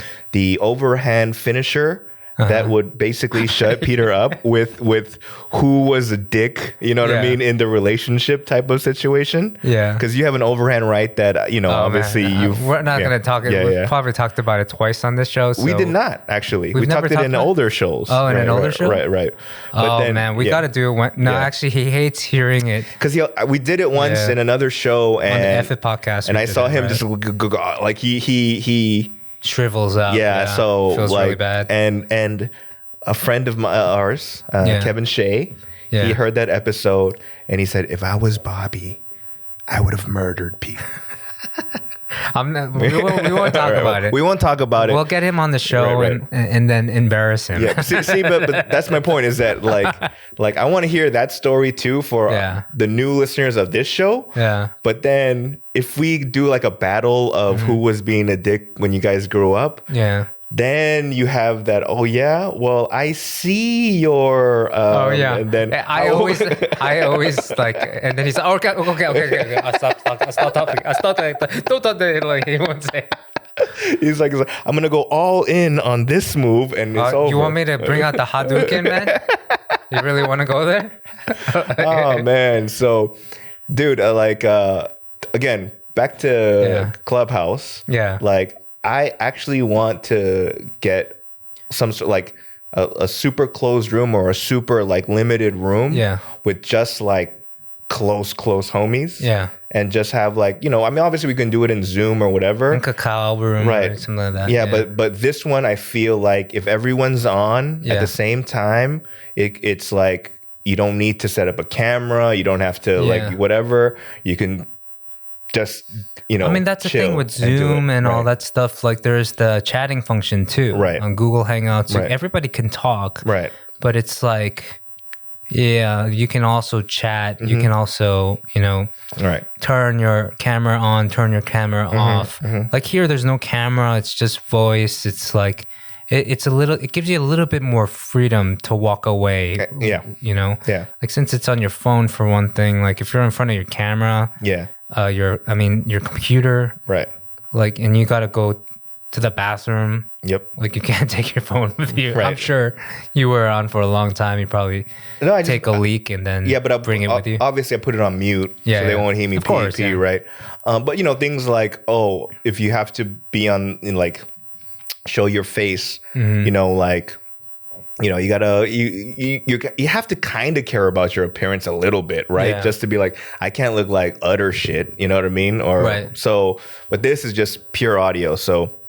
overhand finisher that would basically shut Peter up with who was a dick, you know what I mean, in the relationship type of situation. Yeah. Because you have an overhand right that, you know, obviously we're not going to talk. We probably talked about it twice on this show. So we did not, actually. We talked it in older shows. Oh, in an older show? Right. But then, man, we got to do it. Actually, he hates hearing it. Because we did it once in another show. And, on the F It podcast. And I saw him just like he shrivels up. So feels like, really bad. And a friend of ours, Kevin Shea, he heard that episode and he said, "If I was Bobby, I would have murdered Pete." We won't talk about it. We won't talk about it. We'll get him on the show and then embarrass him. Yeah. See, but that's my point. Is that like I want to hear that story too for the new listeners of this show. Yeah. But then if we do like a battle of who was being a dick when you guys grew up. Yeah. Then you have that. Oh yeah. Well, I see your. And then I always like. And then he's like, okay. I'll stop talking. Don't talk to like he won't say. He's like, I'm gonna go all in on this move, and it's over. You want me to bring out the Hadouken, man? You really want to go there? Oh man. So, dude, again, back to Clubhouse. Yeah. Like, I actually want to get some sort, like, a super closed room or a super like limited room with just like close homies. Yeah. And just have like, you know, I mean, obviously we can do it in Zoom or whatever. In Kakao room or something like that. Yeah, but this one, I feel like if everyone's on at the same time, it's like you don't need to set up a camera. You don't have to like whatever. You can just, you know, I mean, that's the thing with Zoom and all that stuff. Like there's the chatting function too. Right. On Google Hangouts. Like, everybody can talk. Right. But it's like... Yeah, you can also chat. You can also, you know, turn your camera on, turn your camera off. Like here, there's no camera. It's just voice. It's like, it gives you a little bit more freedom to walk away. You know? Yeah. Like since it's on your phone for one thing, like if you're in front of your camera, your computer. Right. Like, and you got to go to the bathroom. Yep. Like you can't take your phone with you. Right. I'm sure you were on for a long time. You probably take a leak and then bring it with you. Obviously, I put it on mute so they won't hear me pee, right? But you know, things like, if you have to be on, like, show your face, you know, like, you know, you gotta, you have to kind of care about your appearance a little bit, right? Yeah. Just to be like, I can't look like utter shit, you know what I mean? Or so, but this is just pure audio, so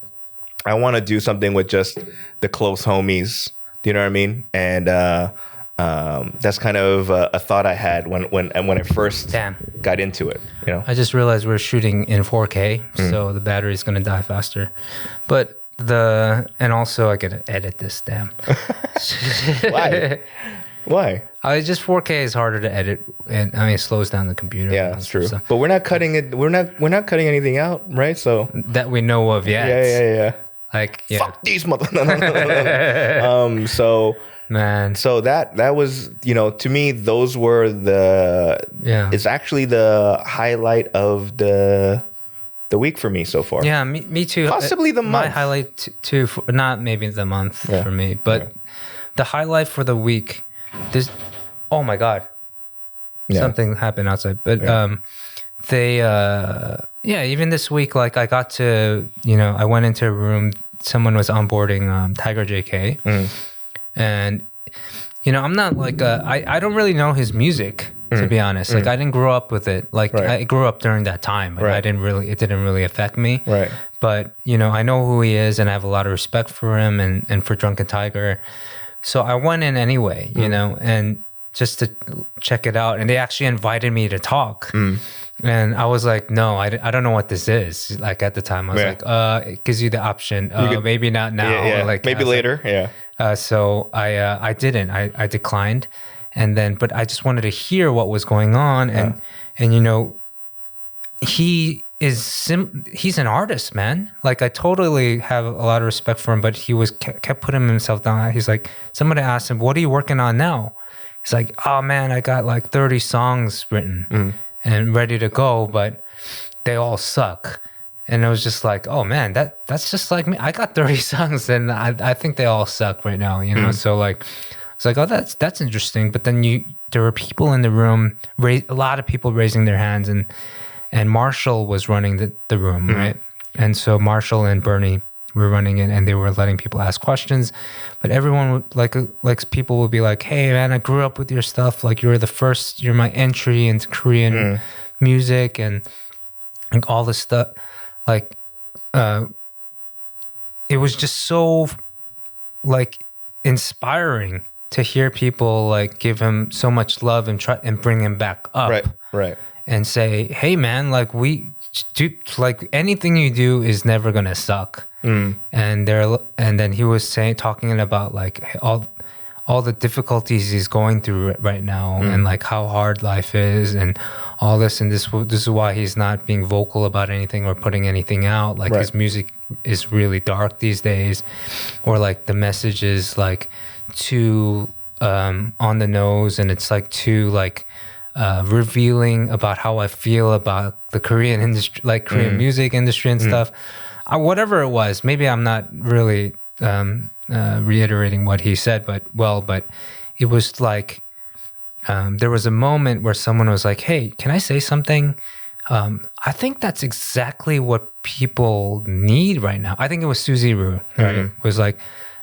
I want to do something with just the close homies. Do you know what I mean? And that's kind of a thought I had when I first got into it. You know, I just realized we're shooting in 4K, so the battery's gonna die faster. But and also I gotta edit this. Damn. Why? Just 4K is harder to edit, and I mean it slows down the computer. Yeah, that's true. So. But we're not cutting it. We're not cutting anything out, right? So that we know of yet. Yeah. Like, fuck these mother. No. So man, so that was, you know, to me those were it's actually the highlight of the week for me so far. Yeah, me too. Possibly the month. My highlight too, not maybe the month for me, but the highlight for the week. This, oh my god, something happened outside, but even this week, like I got to, you know, I went into a room. Someone was onboarding Tiger JK, and you know, I'm not like I don't really know his music, to be honest. Like I didn't grow up with it. Like I grew up during that time, but it didn't really affect me. Right. But you know, I know who he is, and I have a lot of respect for him and for Drunken Tiger. So I went in anyway, you know, and just to check it out. And they actually invited me to talk. And I was like, no, I don't know what this is. Like at the time, I was like, it gives you the option. Maybe not now. Yeah. Or like maybe later. So I didn't. I declined. And then, but I just wanted to hear what was going on. And you know, he's an artist, man. Like I totally have a lot of respect for him, but he kept putting himself down. He's like, somebody asked him, what are you working on now? He's like, oh man, I got like 30 songs written and ready to go, but they all suck. And it was just like, oh man, that's just like me. I got 30 songs and I think they all suck right now, you know? So like, it's like, oh, that's interesting. But then there were people in the room, a lot of people raising their hands, and Marshall was running the room, right? And so Marshall and Bernie were running it, and they were letting people ask questions. But everyone would like people would be like, hey man, I grew up with your stuff. Like you're my entry into Korean music and like all this stuff. Like it was just so like inspiring to hear people like give him so much love and try and bring him back up. Right. And say, hey man, like we do, like anything you do is never gonna suck. And then he was talking about like all the difficulties he's going through right now, and like how hard life is, and all this, and this is why he's not being vocal about anything or putting anything out. Like his music is really dark these days, or like the message is like too on the nose, and it's like too like revealing about how I feel about the Korean industry, like Korean music industry and stuff. Whatever it was, maybe I'm not really reiterating what he said, but it was like there was a moment where someone was like, hey, can I say something? I think that's exactly what people need right now. I think it was Suzy Rue, right? It was like,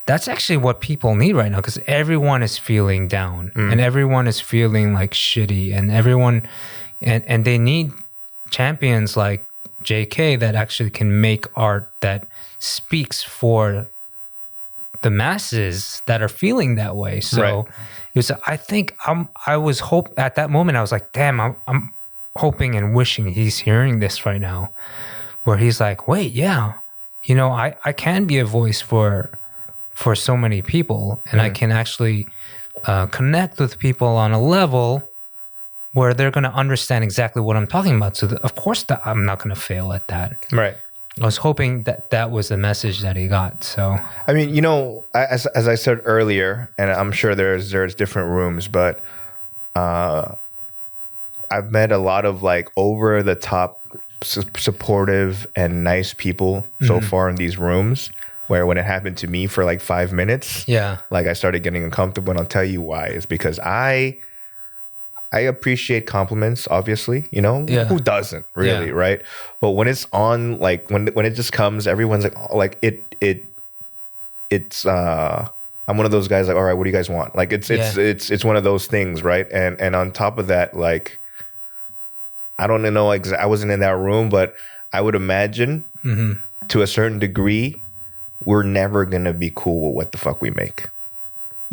that's actually what people need right now, because everyone is feeling down and everyone is feeling like shitty, and everyone and they need champions like JK that actually can make art that speaks for the masses that are feeling that way. So it was, I think I was at that moment, I was like, damn, I'm hoping and wishing he's hearing this right now, where he's like, wait, yeah, you know, I can be a voice for so many people, and I can actually connect with people on a level where they're going to understand exactly what I'm talking about. So of course I'm not going to fail at that. Right. I was hoping that was the message that he got. So, I mean, you know, as I said earlier, and I'm sure there's different rooms, but I've met a lot of like over the top supportive and nice people so far in these rooms, where when it happened to me for like 5 minutes, like I started getting uncomfortable, and I'll tell you why. It's because I appreciate compliments, obviously, you know, who doesn't really, right? But when it's on, like when it just comes, everyone's like, oh, like it's I'm one of those guys like, all right, what do you guys want? Like it's one of those things, right? And on top of that, like, I don't know, I wasn't in that room, but I would imagine to a certain degree, we're never gonna be cool with what the fuck we make.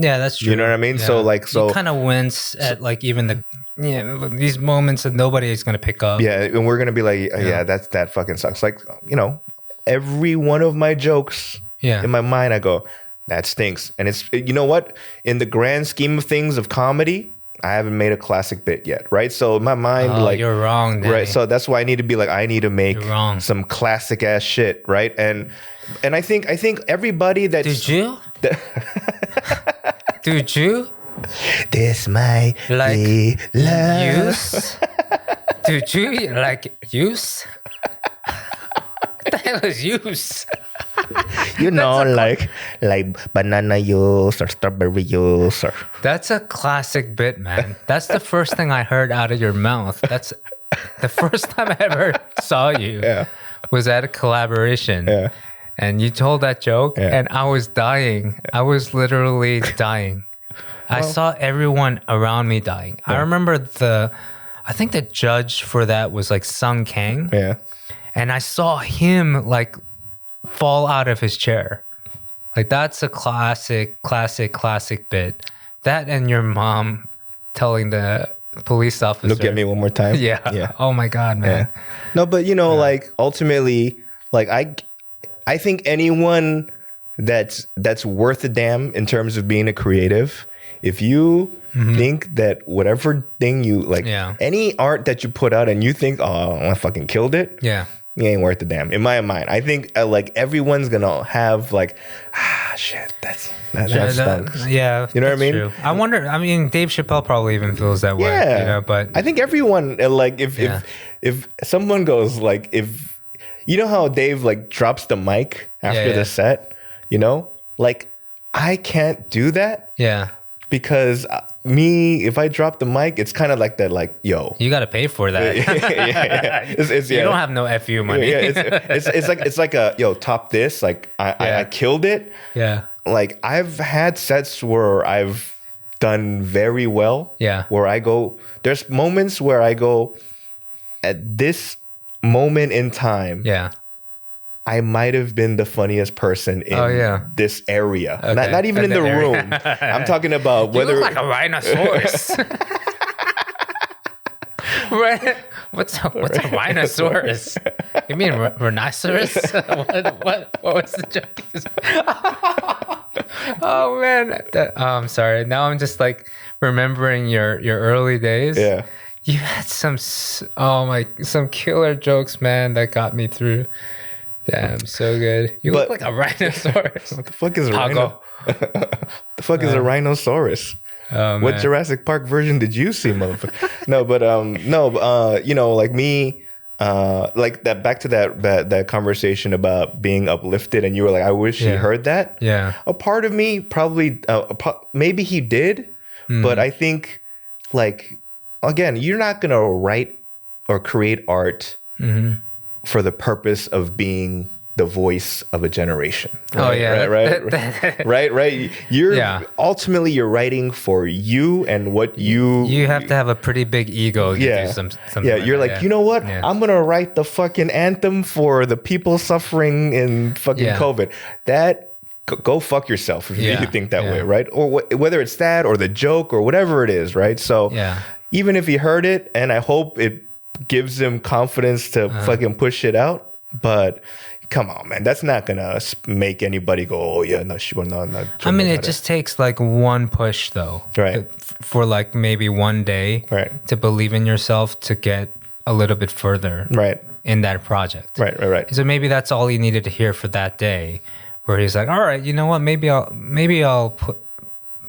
Yeah, that's true. You know what I mean? Yeah. You kind of wince at like even these moments that nobody is going to pick up. Yeah, and we're going to be like, that fucking sucks. Like, you know, every one of my jokes in my mind, I go, that stinks. And it's, you know what? In the grand scheme of things of comedy, I haven't made a classic bit yet, right? So in my mind, like, you're wrong, Danny. Right? So that's why I need to be like, I need to make some classic ass shit, right? And I think everybody that's Did you? This might be love. Use? Did you like use? What the hell is use? You know, like banana juice or strawberry juice or. That's a classic bit, man. That's the first thing I heard out of your mouth. That's the first time I ever saw you. Was at a collaboration. And you told that joke, and I was dying. I was literally dying. I saw everyone around me dying. I remember I think the judge for that was like Sung Kang. And I saw him like fall out of his chair. Like, that's a classic bit. That and your mom telling the police officer, look at me one more time. Yeah. Oh my God, man. No, but you know, like ultimately, like I think anyone that's worth a damn in terms of being a creative, if you think that whatever thing you like, any art that you put out and you think, oh, I fucking killed it, you ain't worth a damn. In my mind, I think like everyone's gonna have like, shit, that's stunts. Yeah, you know what I mean? True. I wonder. I mean, Dave Chappelle probably even feels that way. You know, but I think everyone like if someone goes like, if you know how Dave like drops the mic after the set, you know, like I can't do that. Because if I drop the mic, it's kind of like that, like, yo, you got to pay for that. You don't have no FU money. It's like a, yo, top this. Like I killed it. Like I've had sets where I've done very well. Where there's moments where I go, at this moment in time, I might have been the funniest person in this area. Okay. Not even in the room. I'm talking about whether... You look like a rhinoceros. What's a rhinoceros? You mean rhinoceros? What was the joke? Oh, man. I'm sorry. Now I'm just like remembering your early days. You had some killer jokes, man, that got me through. Damn, so good. You look like a rhinoceros. What the fuck is a rhino? The fuck is a rhinoceros? Oh, what Jurassic Park version did you see, motherfucker? You know, like me, like that. Back to that conversation about being uplifted, and you were like, I wish he heard that. A part of me probably, maybe he did, but I think, like, again, you're not gonna write or create art for the purpose of being the voice of a generation. Right? Oh yeah, right. Ultimately you're writing for you and what you have to have a pretty big ego to do something. Yeah, you're like, you know what? Yeah. I'm gonna write the fucking anthem for the people suffering in fucking COVID. That go fuck yourself if you think that way, right? Or whether it's that or the joke or whatever it is, right? So even if he heard it, and I hope it gives him confidence to fucking push it out, but come on, man, that's not gonna make anybody go, oh yeah, no. I mean, it just takes like one push though, right? For like maybe one day, right, to believe in yourself to get a little bit further, right, in that project, right. So maybe that's all he needed to hear for that day, where he's like, all right, you know what, maybe I'll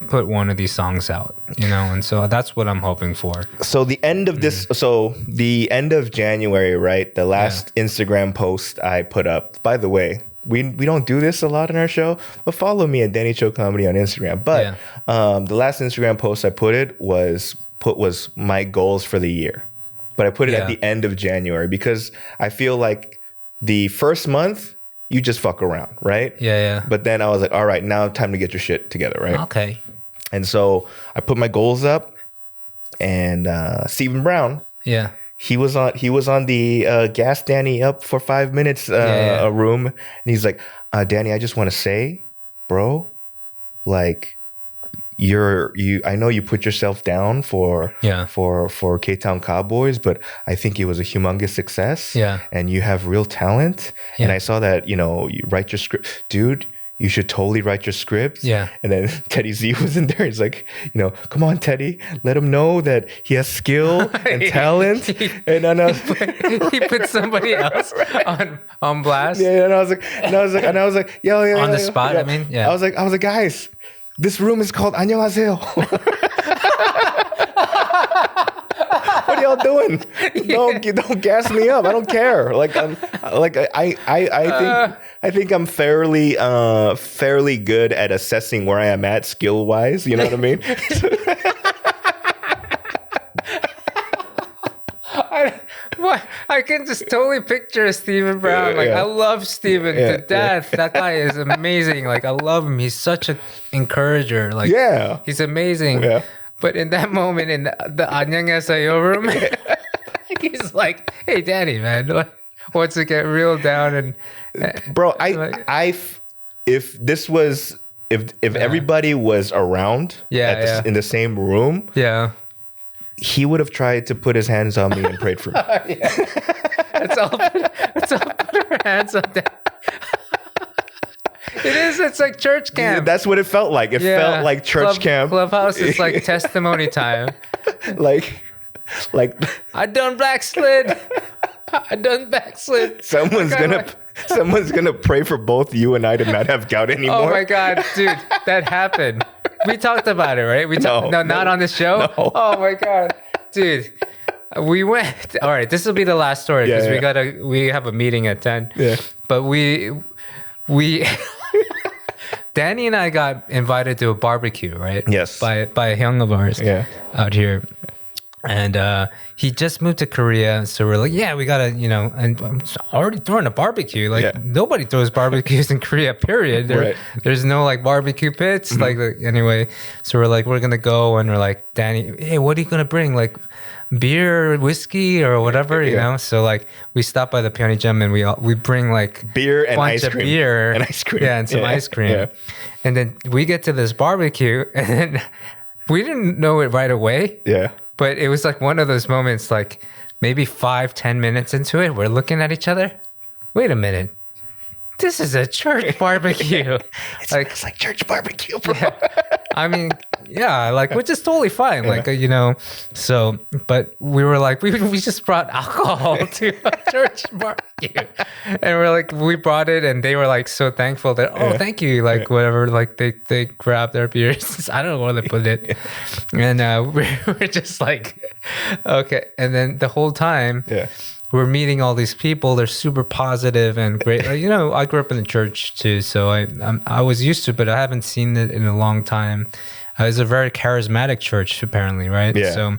put one of these songs out, and so that's what I'm hoping for. So the end of this, so the end of January, right? The last Instagram post I put up, by the way, we don't do this a lot in our show, but follow me at Danny Cho Comedy on Instagram. But the last Instagram post I put was my goals for the year. But I put it at the end of January because I feel like the first month, you just fuck around, right? Yeah. But then I was like, all right, now time to get your shit together, right? Okay. And so I put my goals up, and Stephen Brown, he was on the Gas Danny Up for 5 minutes room, and he's like, Danny, I just want to say, bro, like, I know you put yourself down for K-Town Cowboys, but I think it was a humongous success. Yeah. And you have real talent. Yeah. And I saw that, you write your script. Dude, you should totally write your script. Yeah. And then Teddy Z was in there. He's like, come on, Teddy, let him know that he has skill and talent. He put somebody else on blast. Yeah. And I was like, yo. On the spot, I mean, yeah. I was like, guys, this room is called 안녕하세요. What are y'all doing? Don't gas me up. I don't care. I think I'm fairly good at assessing where I am at skill wise. You know what I mean? I can just totally picture Stephen Brown. I love Stephen to death. That guy is amazing. I love him. He's such an encourager. He's amazing. Yeah. But in that moment in the 안녕하세요 room, he's like, "Hey, Danny, man, wants to get real down and." Bro, if everybody was around, in the same room, he would have tried to put his hands on me and prayed for me. Let's all put our hands on that. It's like church camp. Yeah, that's what it felt like. It felt like church camp. Clubhouse is like testimony time. like I done backslid. Someone's gonna pray for both you and I to not have gout anymore. Oh my God, dude, that happened. We talked about it, right? No, not on the show. No. Oh my God, dude. We went. All right, this will be the last story because we have a meeting at 10. Yeah. But we Danny and I got invited to a barbecue, right? Yes. By a young of ours out here. And he just moved to Korea. So we're like, we got to, and I'm already throwing a barbecue. Nobody throws barbecues in Korea, period. There's no barbecue pits. Mm-hmm. Anyway, so we're like, we're going to go. And we're like, Danny, hey, what are you going to bring? Beer, whiskey, or whatever, you know? So we stop by the Pyeongjam and we bring beer and bunch ice cream. Of beer. And ice cream. Yeah, and some ice cream. Yeah. And then we get to this barbecue and then we didn't know it right away. Yeah. But it was one of those moments, maybe 5-10 minutes into it, we're looking at each other. Wait a minute. This is a church barbecue. It's like church barbecue, bro. Yeah. I mean, which is totally fine. So, but we were we just brought alcohol to a church barbecue. And we're we brought it and they were so thankful that, thank you. Whatever, they grabbed their beers. I don't know where they put it. And we're just okay. And then the whole time, we're meeting all these people. They're super positive and great. I grew up in the church too, so I was used to it, but I haven't seen it in a long time. It's a very charismatic church, apparently, right? Yeah. So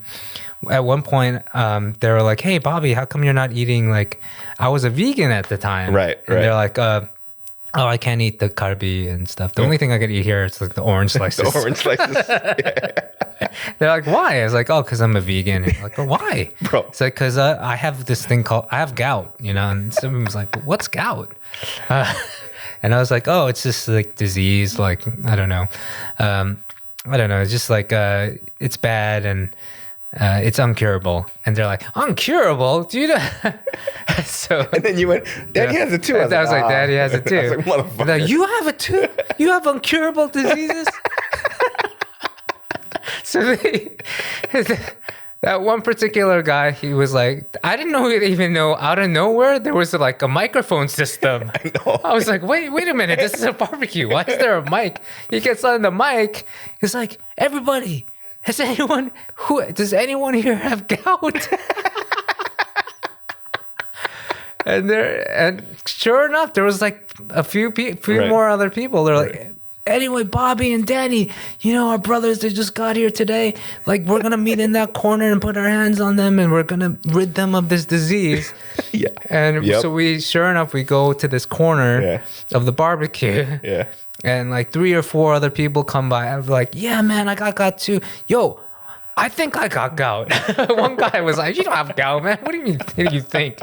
at one point, they were like, "Hey, Bobby, how come you're not eating?" Like, I was a vegan at the time, right? And they're like, "Oh, I can't eat the kalbi and stuff. The only thing I can eat here is like the orange slices." The orange slices. They're like, "Why?" I was like, "Oh, because I'm a vegan." And like, "But why?" Bro, it's like, "Because I have this thing called gout, you know." And someone was like, "What's gout?" And I was like, "Oh, it's just like disease. Like, I don't know. It's just like it's bad and it's uncurable." And they're like, "Uncurable? Do you know?" So and then you went, "Daddy has it too." I was like, "Daddy has it too." I was like, "Motherfucker, like, you have it too? You have uncurable diseases?" So that one particular guy, he was like, I didn't even know out of nowhere there was like a microphone system. I know. I was like, wait a minute, this is a barbecue. Why is there a mic? He gets on the mic. He's like, "Everybody, does anyone here have gout?" And sure enough, there was like a few more other people. They're like, "Anyway, Bobby and Danny, you know, our brothers, they just got here today. Like, we're going to meet in that corner and put our hands on them and we're going to rid them of this disease." Yeah. And so sure enough, we go to this corner of the barbecue. Yeah. And like 3 or 4 other people come by. I was like, "Yeah, man, I got gout too. Yo, I think I got gout." One guy was like, "You don't have gout, man. What do you mean? What do you think?"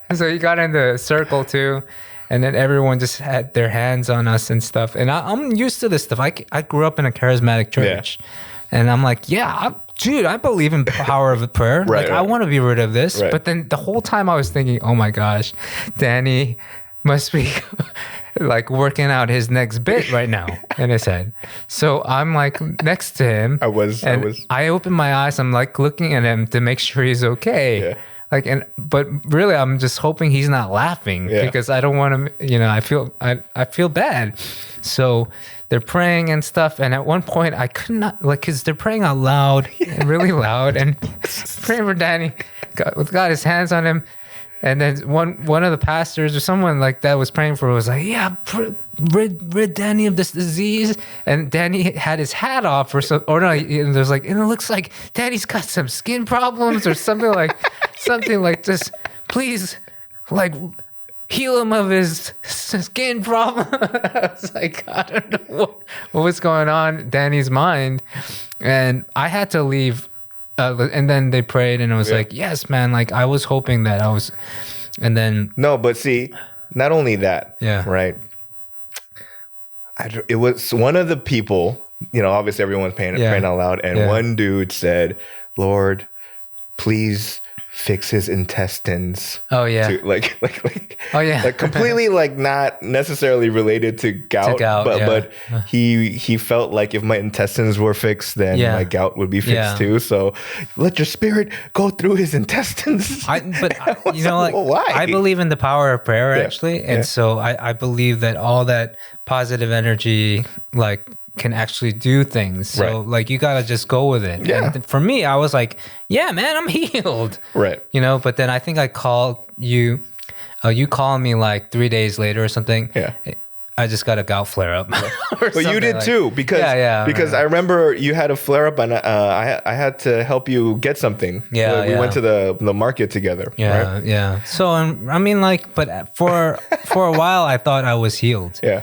And so he got in the circle too. And then everyone just had their hands on us and stuff. And I'm used to this stuff. I grew up in a charismatic church. Yeah. And I'm like, dude, I believe in the power of prayer. I want to be rid of this. Right. But then the whole time I was thinking, oh my gosh, Danny must be like working out his next bit right now in his head. So I'm like next to him. I open my eyes. I'm like looking at him to make sure he's okay. Yeah. But really, I'm just hoping he's not laughing because I don't want to, you know, I feel bad. So they're praying and stuff. And at one point I could not, like, cause they're praying out loud, really loud, and praying for Danny. Got his hands on him. And then one of the pastors or someone like that was praying for was like, "Yeah, rid Danny of this disease." And Danny had his hat off and there's like, "And it looks like Danny's got some skin problems or something like just please like heal him of his skin problem." I was like, I don't know what was going on in Danny's mind. And I had to leave. And then they prayed, and I was like, "Yes, man." Like, I was hoping that I was, and then no, but see, not only that, right? It was one of the people. You know, obviously everyone's praying out loud, and one dude said, "Lord, please fix his intestines." Oh yeah, like oh yeah, like completely like not necessarily related to gout, but he felt like if my intestines were fixed, then my gout would be fixed too. So let your spirit go through his intestines. You know, like, why? I believe in the power of prayer actually, and so I believe that all that positive energy like can actually do things. So like you gotta just go with it. Yeah. And for me, I was like, "Yeah, man, I'm healed." Right. You know, but then I think I called you. You called me like 3 days later or something. Yeah. I just got a gout flare up. But you did too, because I remember you had a flare up, and I had to help you get something. Yeah. We went to the market together. Yeah. Right? Yeah. So I mean, like, but for a while, I thought I was healed. Yeah.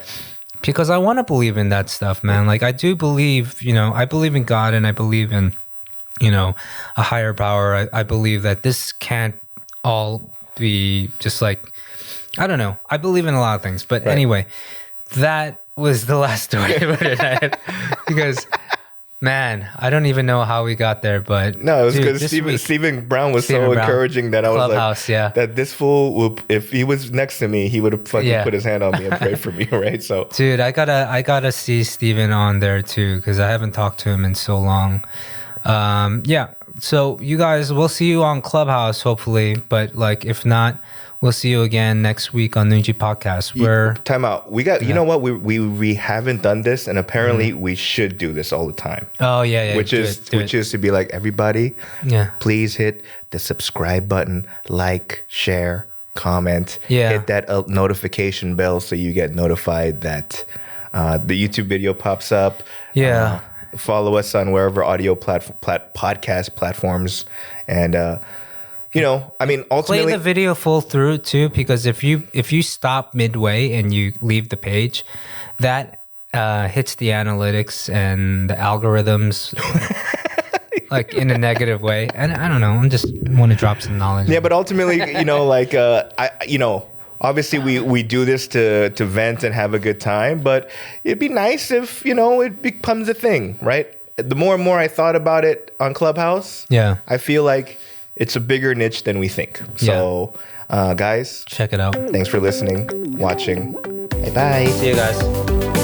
Because I want to believe in that stuff, man. Like, I do believe, you know, I believe in God, and I believe in, you know, a higher power. I believe that this can't all be just like, I don't know. I believe in a lot of things. But anyway, that was the last story about it. Because, man, I don't even know how we got there, but no, it was because Stephen Brown was so encouraging that I was Clubhouse, like, that this fool will, if he was next to me, he would have fucking put his hand on me and pray for me, right? So, dude, I gotta see Stephen on there too, because I haven't talked to him in so long. So you guys, we'll see you on Clubhouse hopefully, but like if not, we'll see you again next week on Noonchi Podcast. Time out. We got, you know what? We haven't done this, and apparently we should do this all the time. Oh yeah. Which is to be like, everybody, please hit the subscribe button, like, share, comment, hit that notification bell so you get notified that the YouTube video pops up. Follow us on wherever audio podcast platforms. And, I mean, ultimately... Play the video full through, too, because if you stop midway and you leave the page, that hits the analytics and the algorithms... like in a negative way. And I don't know, I just want to drop some knowledge. Yeah, but ultimately, obviously we do this to vent and have a good time, but it'd be nice if, it becomes a thing, right? The more and more I thought about it on Clubhouse, I feel like it's a bigger niche than we think. So, guys, check it out. Thanks for listening, watching. Bye-bye. See you guys.